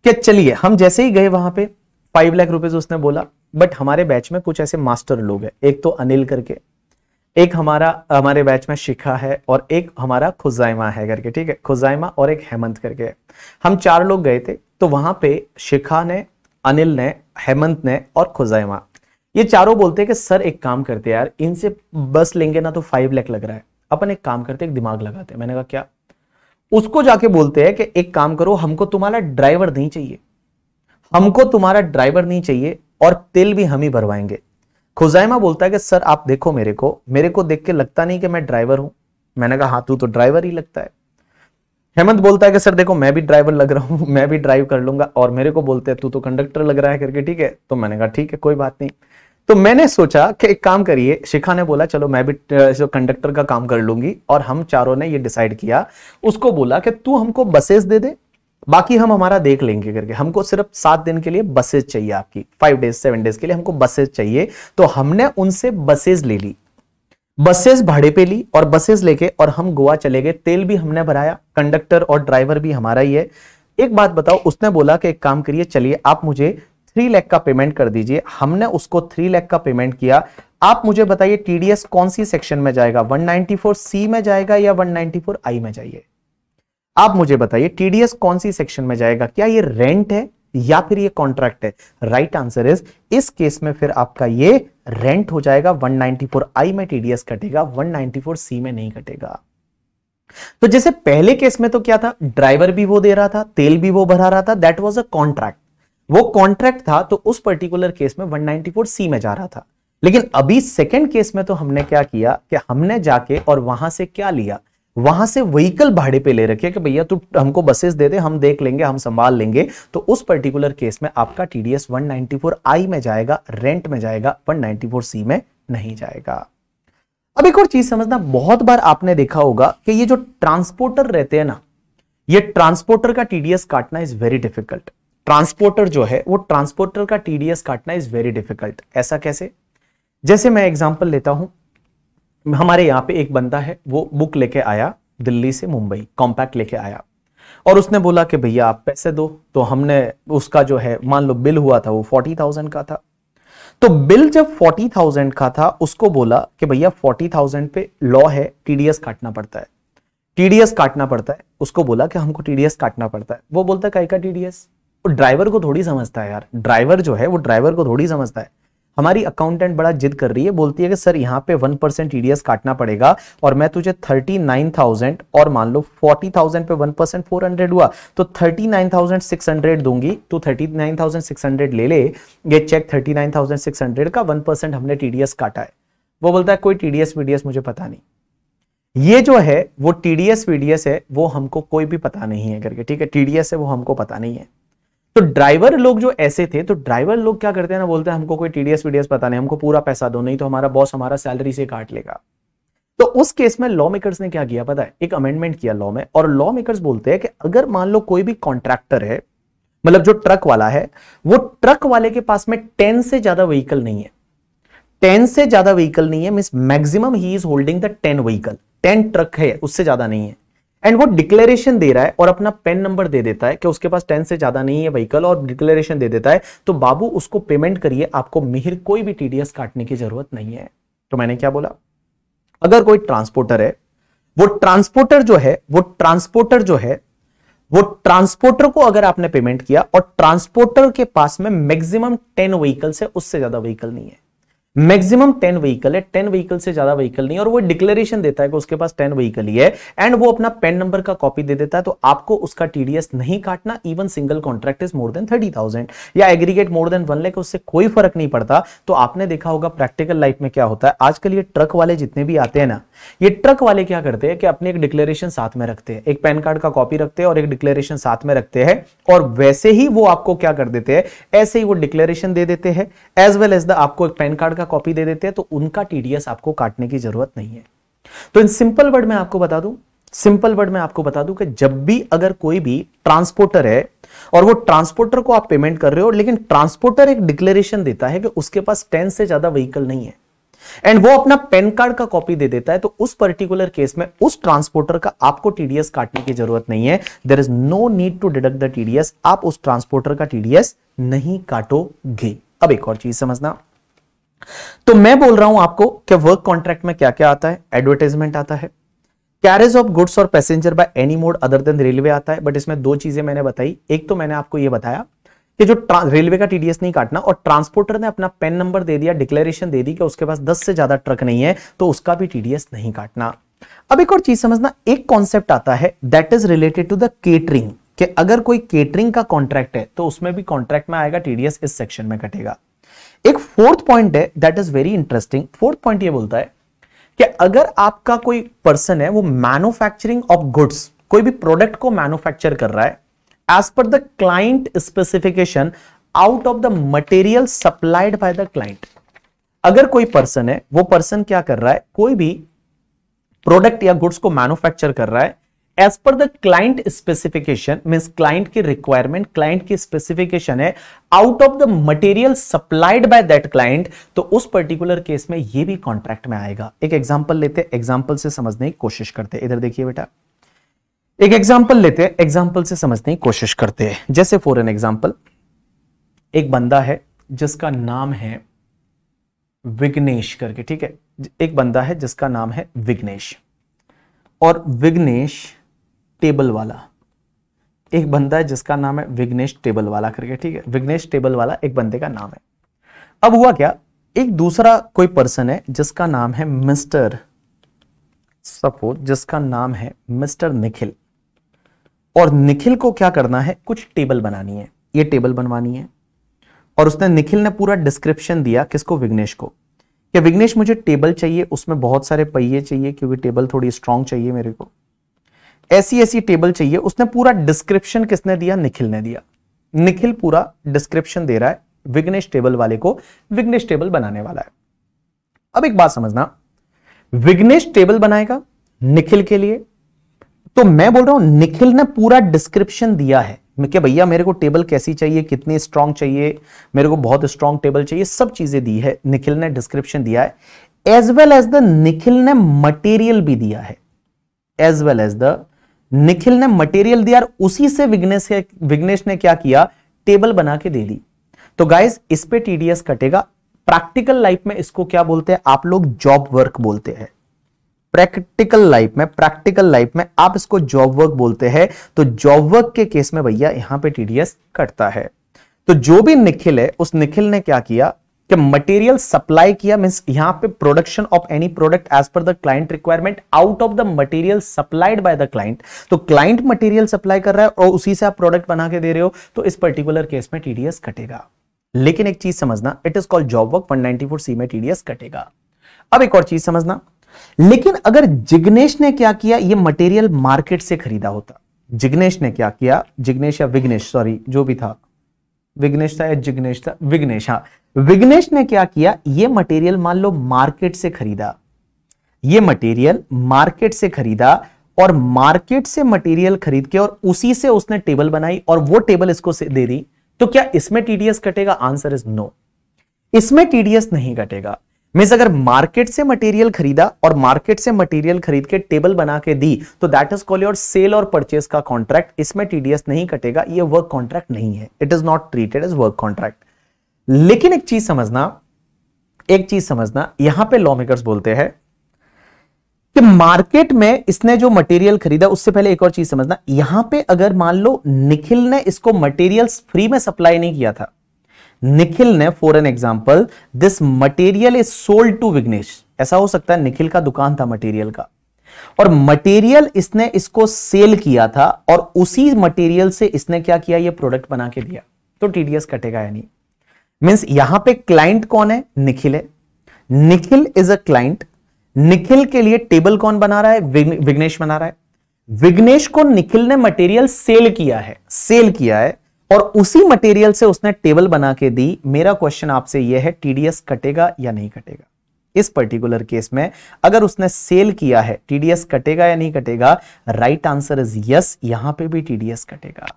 कि चलिए हम जैसे ही गए वहां पे 5 लाख रुपए उसने बोला, बट हमारे बैच में कुछ ऐसे मास्टर लोग हैं, एक तो अनिल करके, एक हमारे बैच में शिखा है और एक हमारा खुजाइमा है करके, ठीक है, खुजाइमा और एक हेमंत करके। हम 4 लोग गए थे। तो वहां पे शिखा ने, अनिल ने, हेमंत ने और खुजाइमा, ये चारों बोलते हैं कि सर एक काम करते यार, इनसे बस लेंगे ना तो 5 लाख लग रहा है, अपन एक काम करते, एक दिमाग लगाते। मैंने कहा क्या? उसको जाके बोलते हैं कि एक काम करो, हमको तुम्हारा ड्राइवर नहीं चाहिए, हमको तुम्हारा ड्राइवर नहीं चाहिए और तेल भी हम ही भरवाएंगे। खुजाइमा बोलता है कि सर आप देखो, मेरे को देख के लगता नहीं कि मैं ड्राइवर हूं। मैंने कहा हाँ तू तो ड्राइवर ही लगता है। हेमंत बोलता है कि सर देखो मैं भी ड्राइवर लग रहा हूं, मैं भी ड्राइव कर लूंगा, और मेरे को बोलते हैं तू तो कंडक्टर लग रहा है करके, ठीक है। तो मैंने कहा ठीक है कोई बात नहीं। तो मैंने सोचा कि एक काम करिए, शिखा ने बोला चलो मैं भी कंडक्टर का काम कर लूंगी, और हम चारों ने ये डिसाइड किया, उसको बोला कि तू हमको बसेस दे दे, बाकी हम हमारा देख लेंगे करके। हमको सिर्फ 7 दिन के लिए बसेस चाहिए, आपकी 5 डेज 7 डेज के लिए हमको बसेस चाहिए। तो हमने उनसे बसेस ले ली, बसेस भाड़े पे ली और बसेस लेके और हम गोवा चले गए। तेल भी हमने भराया, कंडक्टर और ड्राइवर भी हमारा ही है। एक बात बताओ, उसने बोला कि एक काम करिए, चलिए आप मुझे 3 लाख का पेमेंट कर दीजिए। हमने उसको 3 लाख का पेमेंट किया। आप मुझे बताइए टीडीएस कौन सी सेक्शन में जाएगा, 194C में जाएगा या 194I में जाइए? आप मुझे बताइए टीडीएस कौन सी सेक्शन में जाएगा? क्या ये रेंट है या फिर ये कॉन्ट्रैक्ट है? राइट आंसर इज, इस केस में फिर आपका ये रेंट हो जाएगा, 194I में टीडीएस कटेगा, 194C में नहीं कटेगा। तो जैसे पहले केस में तो क्या था, ड्राइवर भी वो दे रहा था, तेल भी वो भरा रहा था, दैट वाज अ कॉन्ट्रैक्ट, वो कॉन्ट्रैक्ट था, तो उस पर्टिकुलर केस में 194C में जा रहा था। लेकिन अभी सेकेंड केस में तो हमने क्या किया कि हमने जाके और वहां से क्या लिया, वहां से व्हीकल भाड़े पे ले रखे कि भैया तू हमको बसेस दे दे, हम देख लेंगे, हम संभाल लेंगे। तो उस पर्टिकुलर केस में आपका टीडीएस 194I में जाएगा, रेंट में जाएगा, 194C में नहीं जाएगा। अब एक और चीज समझना, बहुत बार आपने देखा होगा कि ये जो ट्रांसपोर्टर रहते हैं ना, ये ट्रांसपोर्टर का टीडीएस काटना इज वेरी डिफिकल्ट। ट्रांसपोर्टर जो है वो ट्रांसपोर्टर का टीडीएस काटना इज वेरी डिफिकल्ट। ऐसा कैसे? जैसे मैं एग्जांपल लेता हूं, हमारे यहां पे एक बंदा है, वो बुक लेके आया दिल्ली से मुंबई, कॉम्पैक्ट लेके आया और उसने बोला कि भैया आप पैसे दो। तो हमने उसका जो है, मान लो बिल हुआ था वो 40,000 का था। तो बिल जब 40,000 का था, उसको बोला कि भैया 40,000 पे लॉ है, टीडीएस काटना पड़ता है, टीडीएस काटना पड़ता है। उसको बोला कि हमको टीडीएस काटना पड़ता है। वो बोलता है काहे का टीडीएस? ड्राइवर को थोड़ी समझता है यार, ड्राइवर जो है वो ड्राइवर को थोड़ी समझता है। हमारी अकाउंटेंट बड़ा जिद कर रही है, बोलती है कि सर यहाँ पे 1% टीडीएस काटना पड़ेगा और मैं तुझे 39,000 और मान लो 40,000 पे 1% 400 हुआ तो 39,600 दूंगी, तू 39,600 ले ले, ये चेक 39,600 का 1% हमने टीडीएस काटा है। वो बोलता है कोई टीडीएस वीडीएस मुझे पता नहीं, ये जो है वो टीडीएस वीडीएस है वो हमको कोई भी पता नहीं है करके, ठीक है, टीडीएस है वो हमको पता नहीं है। तो ड्राइवर लोग जो ऐसे थे, तो ड्राइवर लोग क्या करते हैं ना, बोलते हैं हमको कोई टीडीएस वीडीएस पता नहीं, हमको पूरा पैसा दो, नहीं तो हमारा बॉस हमारा सैलरी से काट लेगा। तो उस केस में लॉ मेकर्स ने क्या किया पता है, एक अमेंडमेंट किया लॉ में, और लॉ मेकर्स बोलते हैं कि अगर मान लो कोई भी कॉन्ट्रैक्टर है, मतलब जो ट्रक वाला है, वो ट्रक वाले के पास में 10 से ज्यादा व्हीकल नहीं है, 10 से ज्यादा व्हीकल नहीं है, means maximum he is holding the 10 vehicle, 10 truck है, उससे ज्यादा नहीं है, एंड वो डिक्लेरेशन दे रहा है और अपना पेन नंबर दे देता है कि उसके पास 10 से ज्यादा नहीं है व्हीकल, और डिक्लेरेशन दे देता है, तो बाबू उसको पेमेंट करिए, आपको मिहिर कोई भी टीडीएस काटने की जरूरत नहीं है। तो मैंने क्या बोला, अगर कोई ट्रांसपोर्टर है, वो ट्रांसपोर्टर को अगर आपने पेमेंट किया और ट्रांसपोर्टर के पास में मैक्सिमम 10 व्हीकल से उससे ज्यादा व्हीकल नहीं है, मैक्सिमम 10 व्हीकल है, 10 व्हीकल से ज्यादा व्हीकल नहीं, और वो डिक्लेरेशन देता है कि उसके पास 10 व्हीकल ही है, एंड वो अपना पेन नंबर का कॉपी दे देता है, तो आपको उसका टीडीएस नहीं काटना। Even single contract is more than 30,000 या एग्रीगेट मोर देन 1 लाख, उससे कोई फर्क नहीं पड़ता। तो आपने देखा होगा प्रैक्टिकल लाइफ में क्या होता है, आजकल ये ट्रक वाले जितने भी आते हैं ना, ये ट्रक वाले क्या करते हैं कि अपने एक डिक्लेरेशन साथ में रखते हैं, एक पैन कार्ड का कॉपी रखते हैं और एक डिक्लेरेशन साथ में रखते हैं, और वैसे ही वो आपको क्या कर देते हैं, ऐसे ही वो डिक्लेरेशन दे देते हैं एज वेल एज द आपको एक पैन कार्ड का कॉपी दे देते हैं, तो उनका टीडीएस आपको काटने की जरूरत नहीं है। तो इन सिंपल वर्ड में आपको बता दूं कि जब भी अगर कोई भी ट्रांसपोर्टर है और वो ट्रांसपोर्टर को आप पेमेंट कर रहे हो, लेकिन ट्रांसपोर्टर एक डिक्लेरेशन देता है कि उसके पास 10 से ज्यादा व्हीकल नहीं है, एंड वो अपना पैन कार्ड का कॉपी दे देता है, तो उस पर्टिकुलर केस में उस ट्रांसपोर्टर का आपको टीडीएस काटने की जरूरत नहीं है। There is no need to deduct the TDS, आप उस ट्रांसपोर्टर का टीडीएस नहीं काटोगे। अब एक और चीज समझना, तो मैं बोल रहा हूं आपको कि वर्क कॉन्ट्रैक्ट में क्या क्या आता है, एडवर्टाइजमेंट आता है, कैरेज ऑफ गुड्स और passenger by any mode other than railway आता है, बट इसमें दो चीजें मैंने बताई, एक तो मैंने आपको यह बताया कि जो रेलवे का टीडीएस नहीं काटना, और ट्रांसपोर्टर ने अपना पेन नंबर दे दिया, डिक्लेरेशन दे दी कि उसके पास 10 से ज्यादा ट्रक नहीं है, तो उसका भी टीडीएस नहीं काटना। अब एक और चीज समझना, एक कॉन्सेप्ट आता है that is related to the catering, कि अगर कोई केटरिंग का कॉन्ट्रैक्ट है तो उसमें भी कॉन्ट्रैक्ट में आएगा टीडीएस, इस सेक्शन में कटेगा। एक फोर्थ पॉइंट है that is very interesting, fourth point ये बोलता है कि अगर आपका कोई पर्सन है वो मैन्युफैक्चरिंग ऑफ गुड्स, कोई भी प्रोडक्ट को मैन्युफैक्चर कर रहा है as per the client specification out of the material supplied by the client, अगर कोई पर्सन है, वो पर्सन क्या कर रहा है, कोई भी प्रोडक्ट या गुड्स को मैन्युफैक्चर कर रहा है as per the client specification, means client की रिक्वायरमेंट, क्लाइंट की स्पेसिफिकेशन है out of the material supplied by that client, तो उस पर्टिकुलर केस में ये भी कॉन्ट्रैक्ट में आएगा। एक एग्जांपल लेते, एग्जांपल से समझने की कोशिश करते, इधर देखिए बेटा, एक एग्जांपल लेते हैं, एग्जांपल से समझने की कोशिश करते हैं। जैसे फॉर एन एग्जांपल, एक बंदा है जिसका नाम है विघ्नेश करके, ठीक है, एक बंदा है जिसका नाम है विघ्नेश, और विघ्नेश टेबल वाला, एक बंदा है जिसका नाम है विघ्नेश टेबल वाला करके, ठीक है, विघ्नेश टेबल वाला एक बंदे का नाम है। अब हुआ क्या, एक दूसरा कोई पर्सन है जिसका नाम है मिस्टर, सपोज जिसका नाम है मिस्टर निखिल, और निखिल को क्या करना है, कुछ टेबल बनानी है, ये टेबल बनवानी है, और उसने, निखिल ने पूरा डिस्क्रिप्शन दिया किसको, विघ्नेश को, कि विघ्नेश मुझे टेबल चाहिए, उसमें बहुत सारे पहिए चाहिए क्योंकि टेबल थोड़ी स्ट्रांग चाहिए मेरे को, ऐसी ऐसी टेबल चाहिए। उसने पूरा डिस्क्रिप्शन किसने दिया, निखिल ने दिया। निखिल पूरा डिस्क्रिप्शन दे रहा है विघ्नेश टेबल वाले को, विघ्नेश टेबल बनाने वाला है। अब एक बात समझना, विघ्नेश टेबल बनाएगा निखिल के लिए, तो मैं बोल रहा हूं निखिल ने पूरा डिस्क्रिप्शन दिया है कि भैया मेरे को टेबल कैसी चाहिए, कितनी स्ट्रांग चाहिए, मेरे को बहुत स्ट्रांग टेबल चाहिए, सब चीजें दी है, निखिल ने डिस्क्रिप्शन दिया है, as well as the Nikhil ने मटेरियल भी दिया है, as well as the Nikhil ने मटेरियल दिया, और उसी से विघ्नेश ने क्या किया, टेबल बना के दे दी। तो गाइस इस पे टीडीएस कटेगा। प्रैक्टिकल लाइफ में इसको क्या बोलते हैं आप लोग, जॉब वर्क बोलते हैं। प्रैक्टिकल लाइफ में आप इसको जॉब वर्क बोलते हैं, तो जॉब वर्क के केस में भैया यहां पे टीडीएस कटता है। तो जो भी निखिल है, उस निखिल ने क्या किया कि मटेरियल सप्लाई किया, मींस यहां पे production of any product as per the client requirement out of the material supplied by the client. तो क्लाइंट मटेरियल सप्लाई कर रहा है और उसी से आप प्रोडक्ट बना के दे रहे हो, तो इस पर्टिकुलर केस में टीडीएस कटेगा। लेकिन एक चीज समझना, it is called job work, 194C में टीडीएस कटेगा। अब एक और चीज समझना, लेकिन अगर जिग्नेश ने क्या किया, ये मटेरियल मार्केट से खरीदा होता, जिग्नेश ने क्या किया, जिग्नेश या विग्नेश, सॉरी जो भी था, विग्नेश था या जिग्नेश था, विग्नेश, हाँ विग्नेश ने क्या किया, ये मटेरियल मान लो मार्केट से खरीदा, ये मटेरियल मार्केट से खरीदा और मार्केट से मटेरियल खरीद के और उसी से उसने टेबल बनाई और वो टेबल इसको दे दी, तो क्या इसमें टीडीएस कटेगा? आंसर इज नो, इसमें टीडीएस नहीं कटेगा। मींस अगर मार्केट से मटेरियल खरीदा और मार्केट से मटेरियल खरीद के टेबल बना के दी, तो that is called your sale और परचेज का कॉन्ट्रैक्ट, इसमें टीडीएस नहीं कटेगा, ये वर्क कॉन्ट्रैक्ट नहीं है, it is not treated as work contract. लेकिन एक चीज समझना, यहां पे लॉ मेकर्स बोलते हैं कि मार्केट में इसने जो मटेरियल खरीदा, उससे पहले एक और चीज समझना, यहां पे अगर मान लो निखिल ने इसको मटेरियल्स फ्री में सप्लाई नहीं किया था, निखिल ने for an example this material is sold to Vignesh, ऐसा हो सकता है निखिल का दुकान था मटेरियल का और मटेरियल इसने इसको सेल किया था और उसी मटेरियल से इसने क्या किया, ये प्रोडक्ट बना के दिया, तो टीडीएस कटेगा या नहीं? मींस यहां पे क्लाइंट कौन है? निखिल है, Nikhil is a client, Nikhil के लिए टेबल कौन बना रहा है? विग्नेश बना रहा है, विग्नेश को निखिल ने मटेरियल सेल किया है और उसी मटेरियल से उसने टेबल बना के दी। मेरा क्वेश्चन आपसे यह है, टीडीएस कटेगा या नहीं कटेगा? इस पर्टिकुलर केस में अगर उसने सेल किया है, टीडीएस कटेगा या नहीं कटेगा? राइट आंसर इज यस, यहां पे भी टीडीएस कटेगा,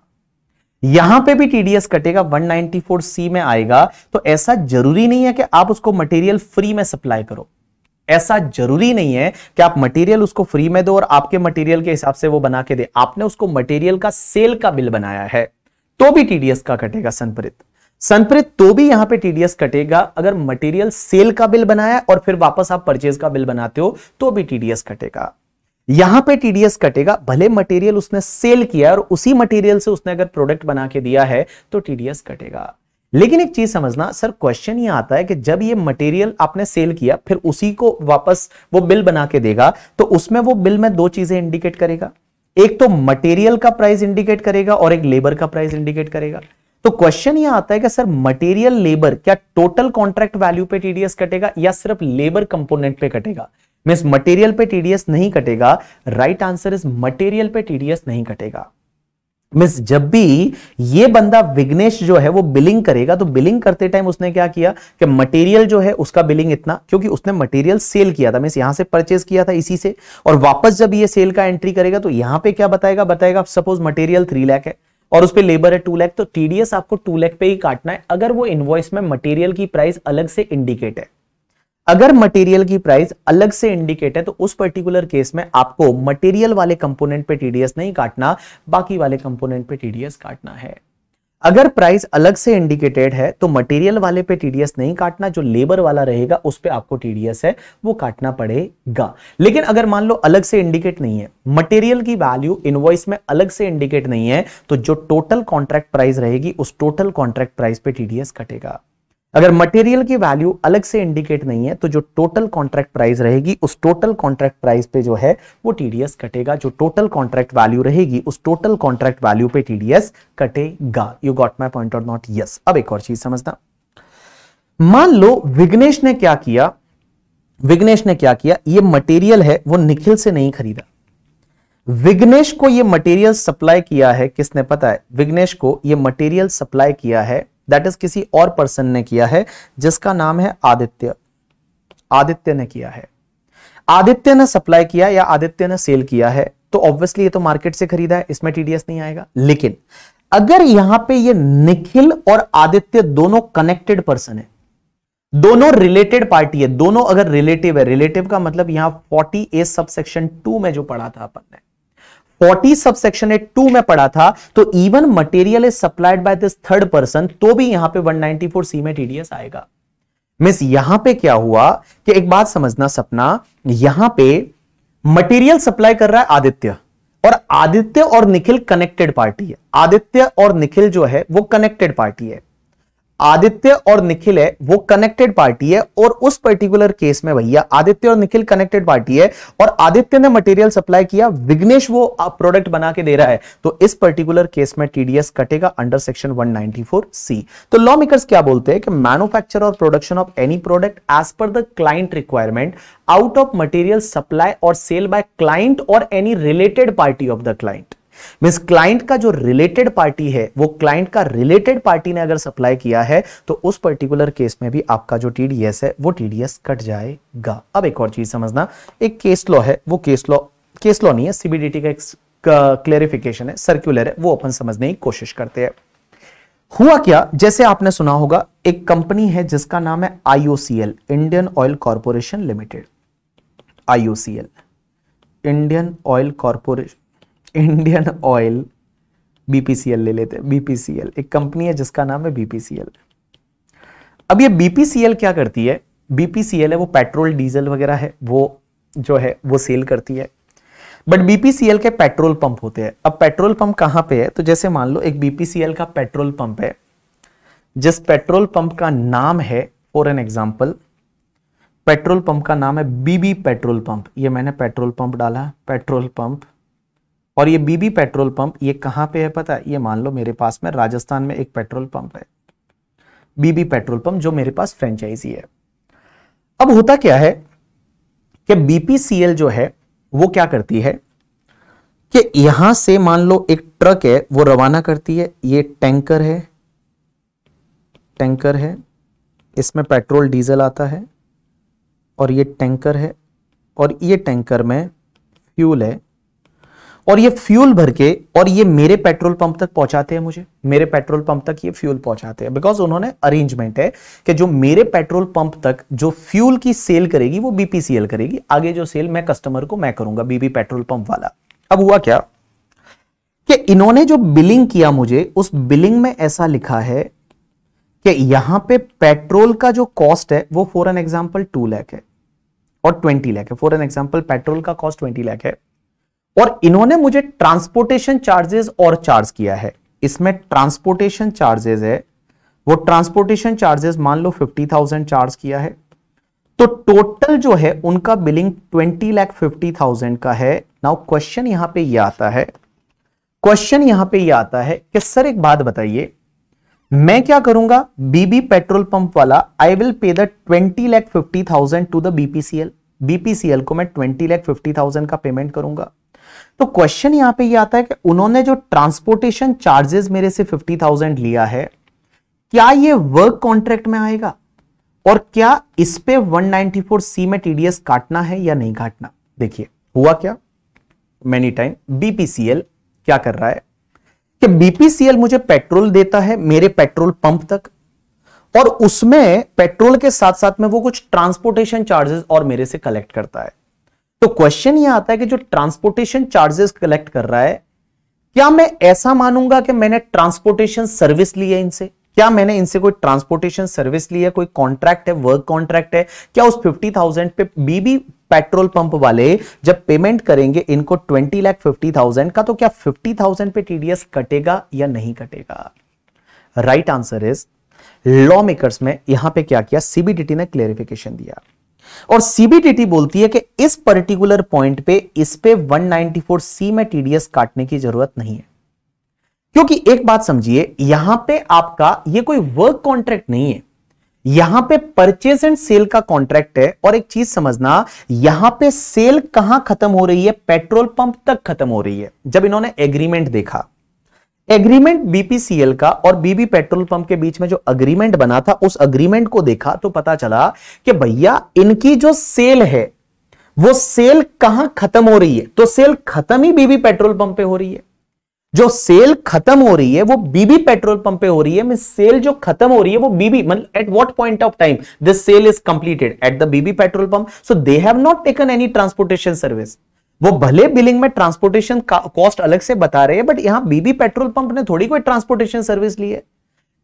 यहां पे भी टीडीएस कटेगा, 194C में आएगा। तो ऐसा जरूरी नहीं है कि आप उसको मटेरियल फ्री में सप्लाई करो, ऐसा जरूरी नहीं है कि आप मटेरियल उसको फ्री में दो और आपके मटेरियल के हिसाब से वो बना के दे, आपने उसको मटेरियल का सेल का बिल बनाया है तो भी टीडीएस का कटेगा। सनप्रीत तो भी यहां पे टीडीएस कटेगा, अगर मटेरियल सेल का बिल बनाया और फिर वापस आप परचेज का बिल बनाते हो तो भी टीडीएस कटेगा। यहां पे टीडीएस कटेगा, भले मटेरियल उसने सेल किया और उसी मटेरियल से उसने अगर प्रोडक्ट बना के दिया है तो टीडीएस कटेगा। लेकिन एक चीज समझना सर, क्वेश्चन ये आता है कि जब ये मटेरियल आपने सेल किया फिर उसी को वापस वो बिल बना के देगा, तो उसमें वो बिल में दो चीजें इंडिकेट करेगा, एक तो मटेरियल का प्राइस इंडिकेट करेगा और एक लेबर का प्राइस इंडिकेट करेगा। तो क्वेश्चन यह आता है कि सर मटेरियल लेबर क्या टोटल कॉन्ट्रैक्ट वैल्यू पे टीडीएस कटेगा या सिर्फ लेबर कंपोनेंट पे कटेगा? मींस मटेरियल पे टीडीएस नहीं कटेगा। राइट आंसर इज मटेरियल पे टीडीएस नहीं कटेगा। मींस जब भी ये बंदा विग्नेश जो है वो बिलिंग करेगा, तो बिलिंग करते टाइम उसने क्या किया कि मटेरियल जो है उसका बिलिंग इतना, क्योंकि उसने मटेरियल सेल किया था, मींस यहां से परचेज किया था इसी से, और वापस जब ये सेल का एंट्री करेगा तो यहां पे क्या बताएगा सपोज मटेरियल 3 लाख है और उस पे लेबर है 2 लाख, तो टीडीएस आपको 2 लाख पे ही काटना है अगर वो इनवॉइस में मटेरियल की प्राइस अलग से इंडिकेट है। अगर मटेरियल की प्राइस अलग से इंडिकेट है तो उस पर्टिकुलर केस में आपको मटेरियल वाले कंपोनेंट पे टीडीएस नहीं काटना, बाकी वाले कंपोनेंट पे टीडीएस काटना है। अगर प्राइस अलग से इंडिकेटेड है तो मटेरियल वाले पे टीडीएस नहीं काटना, जो लेबर वाला रहेगा उस पे आपको टीडीएस है वो काटना पड़ेगा। लेकिन अगर मान लो अलग से इंडिकेट नहीं है, मटेरियल की वैल्यू इनवॉइस में अलग से इंडिकेट नहीं है, तो जो टोटल कॉन्ट्रैक्ट प्राइस रहेगी उस टोटल कॉन्ट्रैक्ट प्राइस पे टीडीएस कटेगा। अगर मटेरियल की वैल्यू अलग से इंडिकेट नहीं है तो जो टोटल कॉन्ट्रैक्ट प्राइस रहेगी उस टोटल कॉन्ट्रैक्ट प्राइस पे जो है वो टीडीएस कटेगा। जो टोटल कॉन्ट्रैक्ट वैल्यू रहेगी उस टोटल कॉन्ट्रैक्ट वैल्यू पे टीडीएस कटेगा। यू गॉट माय पॉइंट और नॉट? यस। अब एक और चीज समझना, मान लो विग्नेश ने क्या किया, ये मटेरियल है वो निखिल से नहीं खरीदा, विग्नेश को ये मटेरियल सप्लाई किया है किसने पता है? विग्नेश को ये मटेरियल सप्लाई किया है दैट इज किसी और पर्सन ने किया है जिसका नाम है आदित्य। आदित्य ने किया है, आदित्य ने सप्लाई किया या आदित्य ने सेल किया है, तो ऑब्वियसली ये तो मार्केट से खरीदा है, इसमें टीडीएस नहीं आएगा। लेकिन अगर यहां पे ये निखिल और आदित्य दोनों कनेक्टेड पर्सन है, दोनों रिलेटेड पार्टी है, दोनों अगर रिलेटिव है, रिलेटिव का मतलब यहां 40A सबसेक्शन 2 में जो पढ़ा था अपन ने, 40 सबसेक्शन 2 में पढ़ा था, तो even material is supplied by this third person, तो भी यहां पे 194C में टीडीएस आएगा। मिस यहां पे क्या हुआ कि एक बात समझना सपना, यहां पे मटेरियल सप्लाई कर रहा है आदित्य, और आदित्य और निखिल कनेक्टेड पार्टी है। आदित्य और निखिल जो है वो कनेक्टेड पार्टी है। आदित्य और निखिल है वो कनेक्टेड पार्टी है, और उस पर्टिकुलर केस में भैया आदित्य और निखिल कनेक्टेड पार्टी है, और आदित्य ने मटेरियल सप्लाई किया, विघ्नेश वो प्रोडक्ट बना के दे रहा है, तो इस पर्टिकुलर केस में टीडीएस कटेगा अंडर सेक्शन 194C। तो लॉ मेकर्स क्या बोलते हैं कि मैन्युफैक्चर और production of any product as per the client requirement out of material supply और सेल बाय क्लाइंट और any related party of the client. Means client का जो रिलेटेड पार्टी है, वो क्लाइंट का रिलेटेड पार्टी ने अगर सप्लाई किया है, तो उस पर्टिकुलर केस में भी आपका जो टीडीएस है वो टीडीएस कट जाएगा। अब एक और चीज समझना, एक केस लॉ है, वो केस लॉ नहीं है, सीबीडीटी का एक क्लेरिफिकेशन है, सर्कुलर है, वो अपन समझने की कोशिश करते हैं। हुआ क्या, जैसे आपने सुना होगा, एक कंपनी है जिसका नाम है IOCL, Indian oil corporation limited. IOCL, Indian oil corporation, Indian oil, BPCL ले लेते हैं, BPCL एक कंपनी है जिसका नाम है BPCL। अब ये BPCL क्या करती है, BPCL है वो पेट्रोल डीजल वगैरह है, वो जो है वो सेल करती है, बट BPCL के पेट्रोल पंप होते हैं। अब पेट्रोल पंप कहां पे है, तो जैसे मान लो एक BPCL का पेट्रोल पंप है, जिस पेट्रोल पंप का नाम है, for an example petrol pump का नाम है BB पेट्रोल पंप। ये मैंने पेट्रोल पंप डाला, पेट्रोल पंप, और ये BB पेट्रोल पंप ये कहां पे है पता है, ये मान लो मेरे पास में राजस्थान में एक पेट्रोल पंप है, BB पेट्रोल पंप, जो मेरे पास फ्रेंचाइजी है। अब होता क्या है कि BPCL जो है वो क्या करती है कि यहां से मान लो एक ट्रक है, वो रवाना करती है, ये टैंकर है, टैंकर है, इसमें पेट्रोल डीजल आता है, और ये टैंकर है, और ये टैंकर में फ्यूल है, और ये फ्यूल भर के और ये मेरे पेट्रोल पंप तक पहुंचाते हैं, मुझे मेरे पेट्रोल पंप तक ये फ्यूल पहुंचाते हैं, बिकॉज उन्होंने अरेंजमेंट है कि जो मेरे पेट्रोल पंप तक जो फ्यूल की सेल करेगी वो BPCL करेगी, आगे जो सेल मैं कस्टमर को मैं करूंगा, BB पेट्रोल पंप वाला। अब हुआ क्या कि इन्होंने जो बिलिंग किया मुझे, उस बिलिंग में ऐसा लिखा है कि यहां पे पेट्रोल का जो कॉस्ट है वो फॉर एन एग्जांपल 2 लाख है और 20 लाख है। फॉर एन एग्जांपल पेट्रोल का कॉस्ट 20 लाख है, और इन्होंने मुझे ट्रांसपोर्टेशन चार्जेस और चार्ज किया है। इसमें ट्रांसपोर्टेशन चार्जेस है, वो ट्रांसपोर्टेशन चार्जेस मान लो 50,000 चार्ज किया है, तो टोटल जो है उनका बिलिंग 20,50,000 का है। नाउ क्वेश्चन यहां पे ये आता है, क्वेश्चन यहां पे ये आता है कि सर एक बात बताइए, मैं क्या करूंगा, BB पेट्रोल पंप वाला I will pay the 20,50,000 to the BPCL, BPCL को मैं 20,50,000 का पेमेंट करूंगा। तो क्वेश्चन यहां पे ये आता है कि उन्होंने जो ट्रांसपोर्टेशन चार्जेस मेरे से 50,000 लिया है, क्या ये वर्क कॉन्ट्रैक्ट में आएगा, और क्या इस पे 194C में टीडीएस काटना है या नहीं काटना। देखिए हुआ क्या, मेनी टाइम BPCL क्या कर रहा है कि BPCL मुझे पेट्रोल देता है मेरे पेट्रोल पंप तक, और उसमें पेट्रोल के साथ साथ में वो कुछ ट्रांसपोर्टेशन चार्जेस और मेरे से कलेक्ट करता है। तो क्वेश्चन यह आता है कि जो ट्रांसपोर्टेशन चार्जेस कलेक्ट कर रहा है, क्या मैं ऐसा मानूंगा कि मैंने ट्रांसपोर्टेशन सर्विस ली है इनसे, क्या मैंने इनसे कोई ट्रांसपोर्टेशन सर्विस ली है, कोई कॉन्ट्रैक्ट है, वर्क कॉन्ट्रैक्ट है, क्या उस 50,000 पे BB पेट्रोल पंप वाले जब पेमेंट करेंगे इनको 20,50,000 का, तो क्या 50,000 पे टीडीएस कटेगा या नहीं कटेगा। Right answer is, law makers में यहां पे क्या किया, सीबीडीटी ने क्लेरिफिकेशन दिया, और सीबीडीटी बोलती है कि इस पर्टिकुलर पॉइंट पे इस पे 194C में टीडीएस काटने की जरूरत नहीं है, क्योंकि एक बात समझिए, यहां पे आपका ये कोई वर्क कॉन्ट्रैक्ट नहीं है, यहां पे परचेज एंड सेल का कॉन्ट्रैक्ट है। और एक चीज समझना, यहां पे सेल कहां खत्म हो रही है, पेट्रोल पंप तक खत्म हो रही है। जब इन्होंने एग्रीमेंट देखा, एग्रीमेंट BPCL का और BB पेट्रोल पंप के बीच में जो अग्रीमेंट बना था, उस अग्रीमेंट को देखा तो पता चला कि भैया इनकी जो सेल है वो सेल कहां खत्म हो रही है, तो सेल खत्म ही BB पेट्रोल पंप पे हो रही है। जो सेल खत्म हो रही है वो BB पेट्रोल पंप पे हो रही है। मैं सेल जो खत्म हो रही है वो BB, मतलब at what point of time this sale is completed, at the BB petrol pump, so they have not taken any transportation service. वो भले बिलिंग में ट्रांसपोर्टेशन कॉस्ट अलग से बता रहे हैं, बट यहां BB पेट्रोल पंप ने थोड़ी कोई ट्रांसपोर्टेशन सर्विस ली है।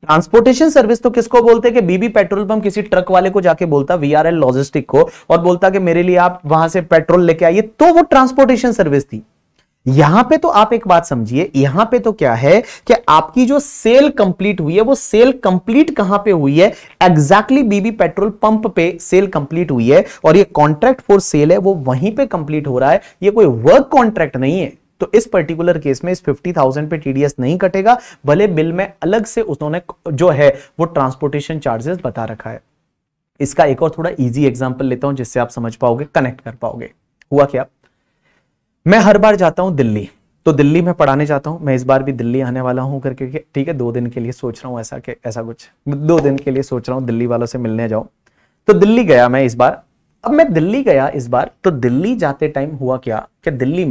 ट्रांसपोर्टेशन सर्विस तो किसको बोलते हैं कि बीबी पेट्रोल पंप किसी ट्रक वाले को जाके बोलता, वीआरएल लॉजिस्टिक को, और बोलता कि मेरे लिए आप वहां से पेट्रोल लेके आइए, तो वो ट्रांसपोर्टेशन सर्विस थी। यहां पे तो आप एक बात समझिए, यहां पे तो क्या है कि आपकी जो सेल कंप्लीट हुई है, वो सेल कंप्लीट कहां पे हुई है, एग्जैक्टली बीबी पेट्रोल पंप पे सेल कंप्लीट हुई है, और ये कॉन्ट्रैक्ट फॉर सेल है वो वहीं पे कंप्लीट हो रहा है, ये कोई वर्क कॉन्ट्रैक्ट नहीं है। तो इस पर्टिकुलर केस में इस 50,000 पे टीडीएस नहीं कटेगा, भले बिल में अलग से उन्होंने जो है वो ट्रांसपोर्टेशन चार्जेस बता रखा है। इसका एक और थोड़ा इजी एग्जांपल लेता हूं जिससे आप समझ पाओगे, कनेक्ट कर पाओगे। हुआ क्या, मैं हर बार जाता हूं दिल्ली, तो दिल्ली में पढ़ाने जाता हूं, मैं इस बार भी दिल्ली आने वाला हूं करके, ठीक है, 2 दिन के लिए सोच रहा हूं, ऐसा कुछ 2 दिन के लिए सोच रहा हूं दिल्ली वालों से मिलने जाऊं। तो दिल्ली गया मैं इस बार। अब मैं दिल्ली गया इस बार, तो दिल्ली जाते टाइम हुआ क्या कि दिल्ली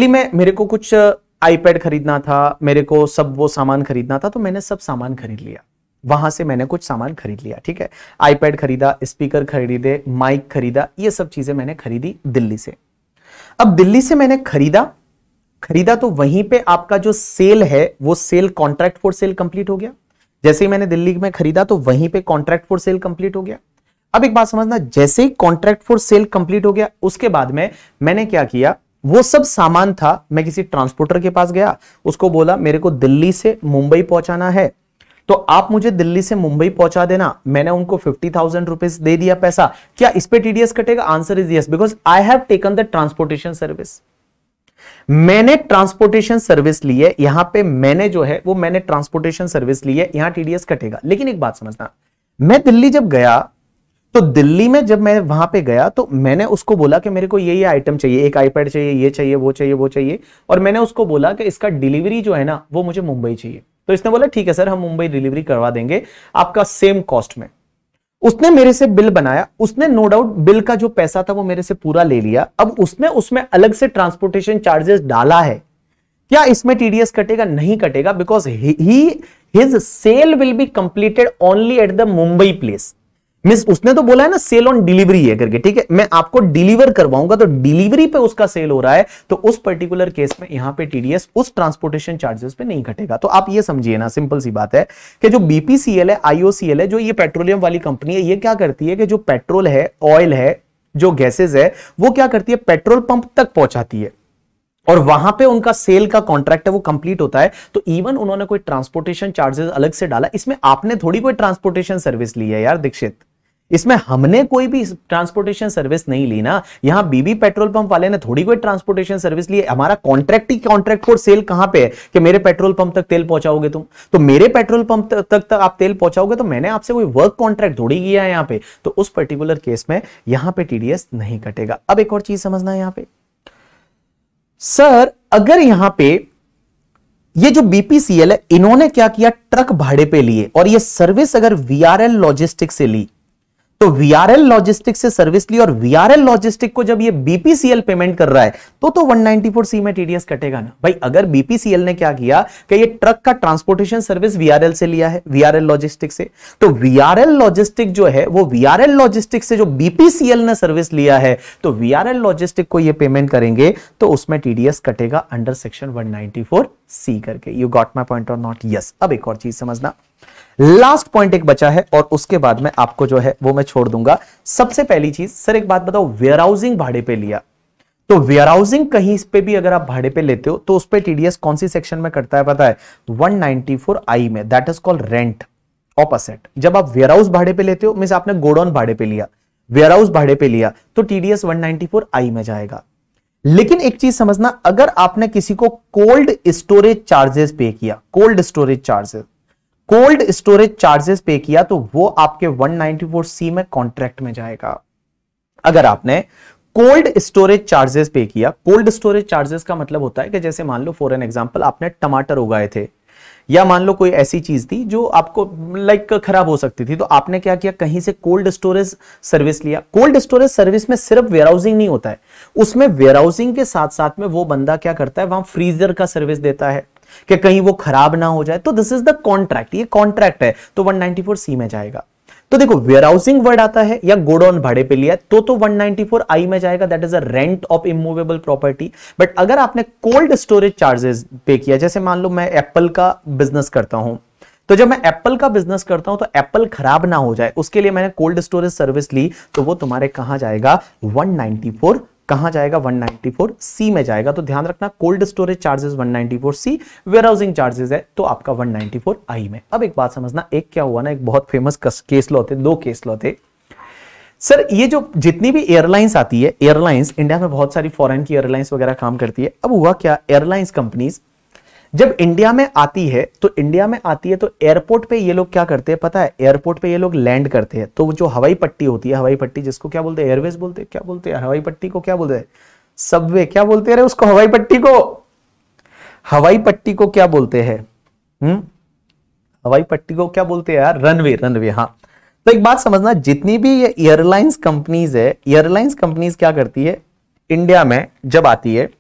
में मेरे को कुछ आईपैड खरीदना था, मेरे को सब वो सामान खरीदना था, तो मैंने सब सामान खरीद लिया। वहां से मैंने कुछ सामान खरीद लिया, ठीक है, आईपैड खरीदा, स्पीकर खरीदे, माइक खरीदा, ये सब चीजें मैंने खरीदी दिल्ली से। अब दिल्ली से मैंने खरीदा तो वहीं पे आपका जो सेल है वो sale contract for sale complete हो गया। जैसे ही मैंने दिल्ली में खरीदा तो वहीं पे कॉन्ट्रैक्ट फॉर सेल कंप्लीट हो गया। अब एक बात समझना, जैसे ही कॉन्ट्रैक्ट फॉर सेल कंप्लीट हो गया, उसके बाद में मैंने क्या किया, वो सब सामान था, मैं किसी ट्रांसपोर्टर के पास गया, उसको बोला मेरे को दिल्ली से मुंबई पहुंचाना है, तो आप मुझे दिल्ली से मुंबई पहुंचा देना। मैंने उनको 50,000 रुपीज दे दिया पैसा। क्या इस पे टीडीएस कटेगा? Answer is yes, because I have taken the transportation service. मैंने ट्रांसपोर्टेशन सर्विस ली है, यहां पे मैंने जो है वो मैंने ट्रांसपोर्टेशन सर्विस ली है, यहां टीडीएस कटेगा। लेकिन एक बात समझना, मैं दिल्ली जब गया तो दिल्ली में जब मैं वहां पे गया तो मैंने उसको बोला कि मेरे को ये आइटम चाहिए, एक आईपैड चाहिए, ये चाहिए, वो चाहिए, वो चाहिए, और मैंने उसको बोला कि इसका डिलीवरी जो है ना वो मुझे मुंबई चाहिए। तो इसने बोला ठीक है सर, हम मुंबई डिलीवरी करवा देंगे आपका सेम कॉस्ट में। उसने मेरे से बिल बनाया, उसने नो डाउट बिल का जो पैसा था वो मेरे से पूरा ले लिया। अब उसने उसमें अलग से ट्रांसपोर्टेशन चार्जेस डाला है, क्या इसमें टीडीएस कटेगा? नहीं कटेगा, because his sale will be completed only at the Mumbai place. Miss उसने तो बोला है ना सेल ऑन डिलीवरी है करके, ठीक है, मैं आपको डिलीवर करवाऊंगा, तो डिलीवरी पे उसका सेल हो रहा है, तो उस पर्टिकुलर केस में यहां पे टीडीएस उस ट्रांसपोर्टेशन चार्जेस पे नहीं घटेगा। तो आप ये समझिए ना, सिंपल सी बात है कि जो बीपीसीएल है, आईओसीएल है, जो ये पेट्रोलियम वाली कंपनी है, ये क्या करती है कि जो पेट्रोल है, ऑयल है, जो गैसेज है, वो क्या करती है, पेट्रोल पंप तक पहुंचाती है, और वहां पे उनका सेल का कॉन्ट्रैक्ट है वो कंप्लीट होता है। तो इवन उन्होंने कोई ट्रांसपोर्टेशन चार्जेस अलग से डाला, इसमें आपने थोड़ी कोई ट्रांसपोर्टेशन सर्विस ली है यार दीक्षित, इसमें हमने कोई भी ट्रांसपोर्टेशन सर्विस नहीं ली ना। यहां बीबी पेट्रोल पंप वाले ने थोड़ी कोई ट्रांसपोर्टेशन सर्विस ली है। हमारा contract he contract for cell कहां पे है कि मेरे पेट्रोल पंप तक तेल पहुंचाओगे तुम, तो मेरे पेट्रोल पंप तक आप तेल पहुंचाओगे, तो मैंने आपसे कोई वर्क कॉन्ट्रैक्ट थोड़ी किया है यहां पे। तो उस पर्टिकुलर केस में यहां पे टीडीएस नहीं कटेगा। अब एक और चीज समझना है यहां पे, सर अगर यहां पे ये जो बीपीसीएल है, इन्होंने क्या किया, ट्रक भाड़े पे लिए, और ये सर्विस अगर वीआरएल लॉजिस्टिक से ली, तो वीआरएल लॉजिस्टिक से सर्विस ली, और वीआरएल लॉजिस्टिक को जब ये बीपीसीएल पेमेंट कर रहा है तो 194C में टीडीएस कटेगा ना भाई। अगर बीपीसीएल ने क्या किया कि ये ट्रक का ट्रांसपोर्टेशन सर्विस वीआरएल से लिया है, वीआरएल लॉजिस्टिक से, तो वीआरएल लॉजिस्टिक जो है वो वीआरएल लॉजिस्टिक से जो बीपीसीएल ने सर्विस लिया है, तो वीआरएल लॉजिस्टिक को ये पेमेंट करेंगे, तो उसमें टीडीएस कटेगा अंडर सेक्शन 194C करके। यू गॉट माय पॉइंट और नॉट? यस। अब एक और चीज समझना, लास्ट पॉइंट एक बचा है, और उसके बाद में आपको जो है वो मैं छोड़ दूंगा। सबसे पहली चीज, सर एक बात बताओ, वेयरहाउसिंग भाड़े पे लिया, तो वेयरहाउसिंग कहीं पे भी अगर आप भाड़े पे लेते हो तो उस पे टीडीएस कौन सी सेक्शन में कटता है पता है? 194I में, that is called rent of asset. जब आप वेयरहाउस भाड़े पे लेते हो, मींस आपने गोडाउन भाड़े पे लिया, वेयरहाउस भाड़े पे लिया, तो टीडीएस 194I में जाएगा। लेकिन एक चीज समझना, अगर आपने किसी को कोल्ड स्टोरेज चार्जेस पे किया, कोल्ड स्टोरेज चार्जेस पे किया, तो वो आपके 194C में कॉन्ट्रैक्ट में जाएगा। अगर आपने कोल्ड स्टोरेज चार्जेस पे किया, कोल्ड स्टोरेज चार्जेस का मतलब होता है कि जैसे मान लो फॉर एन एग्जांपल आपने टमाटर उगाए थे, या मान लो कोई ऐसी चीज थी जो आपको लाइक खराब हो सकती थी, तो आपने क्या किया, कहीं से कोल्ड स्टोरेज सर्विस लिया। कोल्ड स्टोरेज सर्विस में सिर्फ वेयरहाउसिंग नहीं होता है, उसमें वेयरहाउसिंग के साथ साथ में वो बंदा क्या करता है, वहां फ्रीजर का सर्विस देता है कि कहीं वो खराब ना हो जाए। तो दिस इज द कॉन्ट्रैक्ट, ये कॉन्ट्रैक्ट है, तो 194C में जाएगा। तो देखो वेयरहाउसिंग वर्ड आता है या गोडाउन भाड़े पे लिया तो 194I में जाएगा, that is a rent of immovable property. But अगर आपने कोल्ड स्टोरेज चार्जेस पे किया, जैसे मान लो मैं एप्पल का बिजनेस करता हूं, तो जब मैं एप्पल का बिजनेस करता हूं तो एप्पल खराब ना हो जाए उसके लिए मैंने कोल्ड स्टोरेज सर्विस ली, तो वो तुम्हारे कहां जाएगा 194, कहां जाएगा 194C में जाएगा। तो ध्यान रखना cold storage charges 194C, warehousing charges है तो आपका 194I में। अब एक बात समझना, एक क्या हुआ ना, एक बहुत फेमस केस लॉ थे, 2 केस लॉ थे सर। ये जो जितनी भी एयरलाइंस आती है, एयरलाइंस इंडिया में बहुत सारी फॉरेन की एयरलाइंस वगैरह काम करती है। अब हुआ क्या, एयरलाइंस कंपनीज जब इंडिया में आती है तो एयरपोर्ट पे ये लोग क्या करते हैं पता है, एयरपोर्ट पे ये लोग लैंड करते हैं, तो जो हवाई पट्टी होती है, हवाई पट्टी जिसको क्या बोलते हैं, एयरवेज बोलते हैं, क्या बोलते हैं हवाई पट्टी को, क्या बोलते हैं सबवे, क्या बोलते हैं उसको, हवाई पट्टी को, हवाई पट्टी को क्या बोलते हैं, हवाई पट्टी को क्या बोलते हैं यार, रनवे, रनवे। हाँ, तो एक बात समझना, जितनी भी ये एयरलाइंस कंपनीज है, एयरलाइंस कंपनीज क्या करती है इंडिया में जब आती है,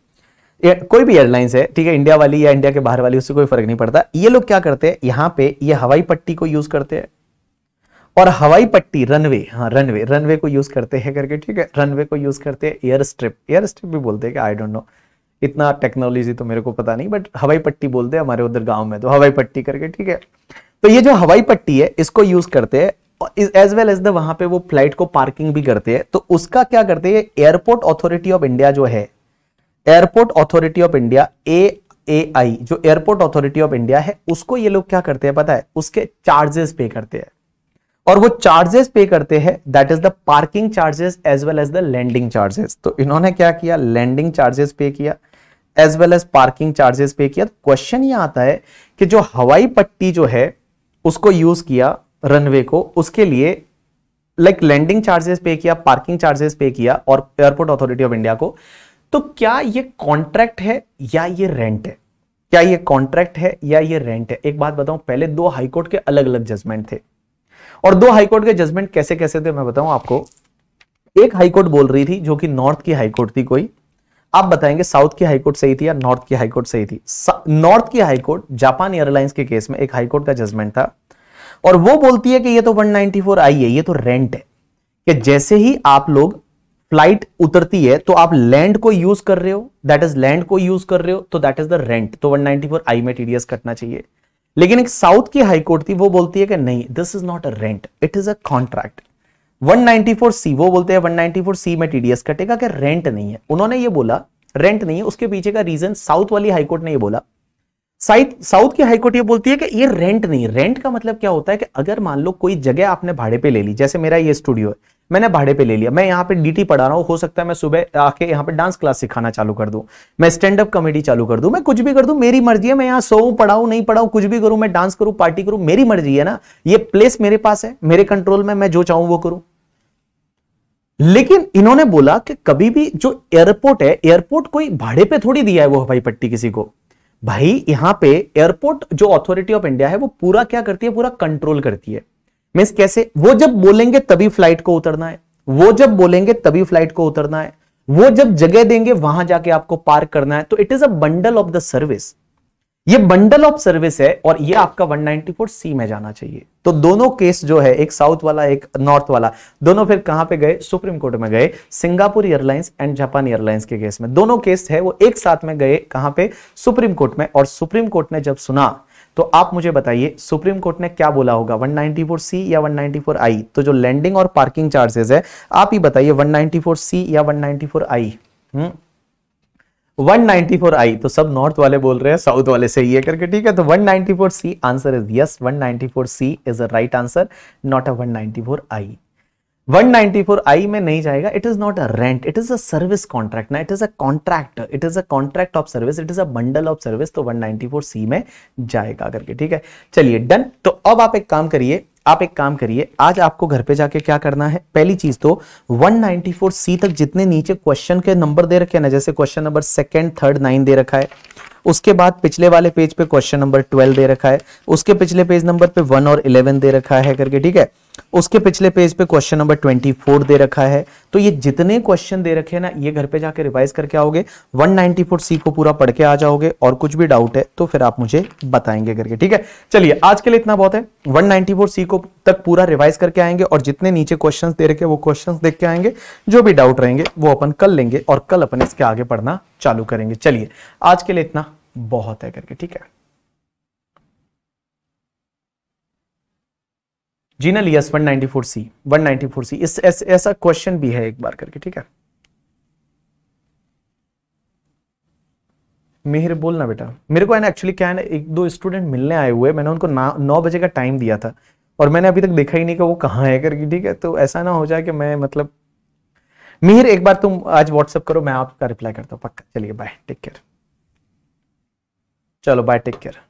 कोई भी एयरलाइंस है, ठीक है, इंडिया वाली या इंडिया के बाहर वाली, उससे कोई फर्क नहीं पड़ता, ये लोग क्या करते हैं यहां पे ये हवाई पट्टी को यूज करते हैं और हवाई पट्टी रनवे, हाँ रनवे, रनवे को यूज करते हैं करके, ठीक है, रनवे को यूज करते हैं, एयर स्ट्रिप, एयर स्ट्रिप भी बोलते हैं, आई डोंट नो, इतना टेक्नोलॉजी तो मेरे को पता नहीं, बट हवाई पट्टी बोलते हैं हमारे उधर गांव में, तो हवाई पट्टी करके, ठीक है। तो ये जो हवाई पट्टी है इसको यूज करते हैं एज वेल एज द वहां पे वो फ्लाइट को पार्किंग भी करते हैं। तो उसका क्या करते हैं, एयरपोर्ट अथॉरिटी ऑफ इंडिया जो है, airport authority of India AAI, जो एयरपोर्ट अथॉरिटी ऑफ इंडिया है, उसको ये लोग क्या करते हैं पता है, उसके चार्जेस पे करते हैं, और वो चार्जेस पे करते हैं that is the parking charges as well as the landing charges. तो इन्होंने क्या किया, लैंडिंग चार्जेस पे किया as well as parking charges पे किया। तो क्वेश्चन ये आता है कि जो हवाई पट्टी जो है उसको यूज किया रनवे को, उसके लिए लाइक लैंडिंग चार्जेस पे किया, पार्किंग चार्जेस पे किया और एयरपोर्ट अथॉरिटी ऑफ इंडिया को, तो क्या ये कॉन्ट्रैक्ट है या ये रेंट है, क्या ये कॉन्ट्रैक्ट है या ये रेंट है। एक बात बताऊं, पहले 2 हाईकोर्ट के अलग अलग जजमेंट थे, और 2 हाईकोर्ट के जजमेंट कैसे कैसे थे मैं बताऊं आपको। एक हाईकोर्ट बोल रही थी, जो कि नॉर्थ की हाईकोर्ट थी, कोई आप बताएंगे साउथ की हाईकोर्ट सही थी या नॉर्थ की हाईकोर्ट सही थी। नॉर्थ की हाईकोर्ट जापान एयरलाइंस के केस में एक हाईकोर्ट का जजमेंट था, और वो बोलती है कि ये तो 194I है, ये तो रेंट है, कि जैसे ही आप लोग फ्लाइट उतरती है तो आप लैंड को यूज कर रहे हो, दैट इज लैंड को यूज कर रहे हो, तो दैट इज द रेंट, तो 194I में टीडीएस कटना चाहिए। लेकिन एक साउथ की हाईकोर्ट थी, वो बोलती है कि नहीं, this is not a rent, it is a contract. 194C, वो बोलते हैं 194C में टीडीएस कटेगा, कि रेंट नहीं है। उन्होंने ये बोला रेंट नहीं है, उसके पीछे का रीजन साउथ वाली हाईकोर्ट ने ये बोला, साउथ की हाईकोर्ट ये बोलती है कि ये रेंट नहीं। रेंट का मतलब क्या होता है कि अगर मान लो कोई जगह आपने भाड़े पे ले ली, जैसे मेरा ये स्टूडियो है, मैंने भाड़े पे ले लिया, मैं यहाँ पे डीटी पढ़ा रहा हूँ, हो सकता है मैं सुबह आके यहाँ पे डांस क्लास सिखाना चालू कर दूं, मैं स्टैंड अप कॉमेडी चालू कर दूं, मैं कुछ भी कर दूं, मेरी मर्जी है, मैं यहाँ सोऊं, पढ़ाऊं, नहीं पढ़ाऊं, कुछ भी करूं, मैं डांस करूं, पार्टी करूं, मेरी मर्जी है ना, ये प्लेस मेरे पास है, मेरे कंट्रोल में, मैं जो चाहूं वो करूं। लेकिन इन्होंने बोला कि कभी भी जो एयरपोर्ट है, एयरपोर्ट कोई भाड़े पे थोड़ी दिया है वो हवाई पट्टी किसी को, भाई यहां पे एयरपोर्ट जो अथॉरिटी ऑफ इंडिया है वो पूरा क्या करती है, पूरा कंट्रोल करती है। मींस कैसे, वो जब बोलेंगे तभी फ्लाइट को उतरना है, वो जब बोलेंगे तभी फ्लाइट को उतरना है, वो जब जगह देंगे वहां जाके आपको पार्क करना है। तो it is a bundle of the service, ये बंडल ऑफ सर्विस है, और ये आपका 194C में जाना चाहिए। तो दोनों केस जो है, एक साउथ वाला एक नॉर्थ वाला, दोनों फिर कहां पे गए, सुप्रीम कोर्ट में गए। Singapore airlines and Japan airlines के केस में दोनों केस है वो एक साथ में गए, कहां पे, सुप्रीम कोर्ट में। और सुप्रीम कोर्ट ने जब सुना तो आप मुझे बताइए सुप्रीम कोर्ट ने क्या बोला होगा, 194C या 194I। तो जो लैंडिंग और पार्किंग चार्जेस है, आप ही बताइए 194C या 194I। 194I। तो सब नॉर्थ वाले बोल रहे हैं साउथ वाले सही है करके, ठीक है। तो 194C answer is yes, 194C is a right answer, not a 194I। 194I में नहीं जाएगा, it is not a rent, it is a service contract ना, it is a contract, it is a contract of service, it is a bundle of service. तो 194C में जाएगा करके, ठीक है। चलिए डन। तो अब आप एक काम करिए, आज आपको घर पे जाके क्या करना है, पहली चीज तो 194C तक जितने नीचे क्वेश्चन के नंबर दे रखे हैं ना, जैसे क्वेश्चन नंबर 2nd, 3rd, 9 दे रखा है, उसके बाद पिछले वाले पेज पे क्वेश्चन नंबर 12 दे रखा है, उसके पिछले पेज नंबर पे 1 और 11 दे रखा है करके, ठीक है। उसके पिछले पेज पे क्वेश्चन नंबर 24 दे रखा है। तो ये जितने क्वेश्चन दे रखे हैं ना, ये घर पे जाके रिवाइज करके आओगे, 194C को पूरा पढ़ के आ जाओगे, और कुछ भी डाउट है तो फिर आप मुझे बताएंगे करके, ठीक है। चलिए आज के लिए इतना बहुत है, 194C को तक पूरा रिवाइज करके आएंगे, और जितने नीचे क्वेश्चंस दे रखे वो क्वेश्चंस देख के आएंगे, जो भी डाउट रहेंगे वो अपन कल लेंगे, और कल अपन इसके आगे पढ़ना चालू करेंगे। चलिए आज के लिए इतना बहुत है करके, ठीक है। जीनल यस 194C इस ऐसा क्वेश्चन भी है एक बार करके, ठीक है। मिहिर बोलना बेटा, मेरे को है ना एक्चुअली क्या है ना, एक दो स्टूडेंट मिलने आए हुए, मैंने उनको 9 बजे का टाइम दिया था, और मैंने अभी तक देखा ही नहीं कि वो कहाँ है करके, ठीक है। तो ऐसा ना हो जाए कि मैं मतलब, मिहिर एक बार तुम आज व्हाट्सएप करो, मैं आपका रिप्लाई करता हूँ पक्का। चलिए बाय, टेक केयर। चलो बाय, टेक केयर।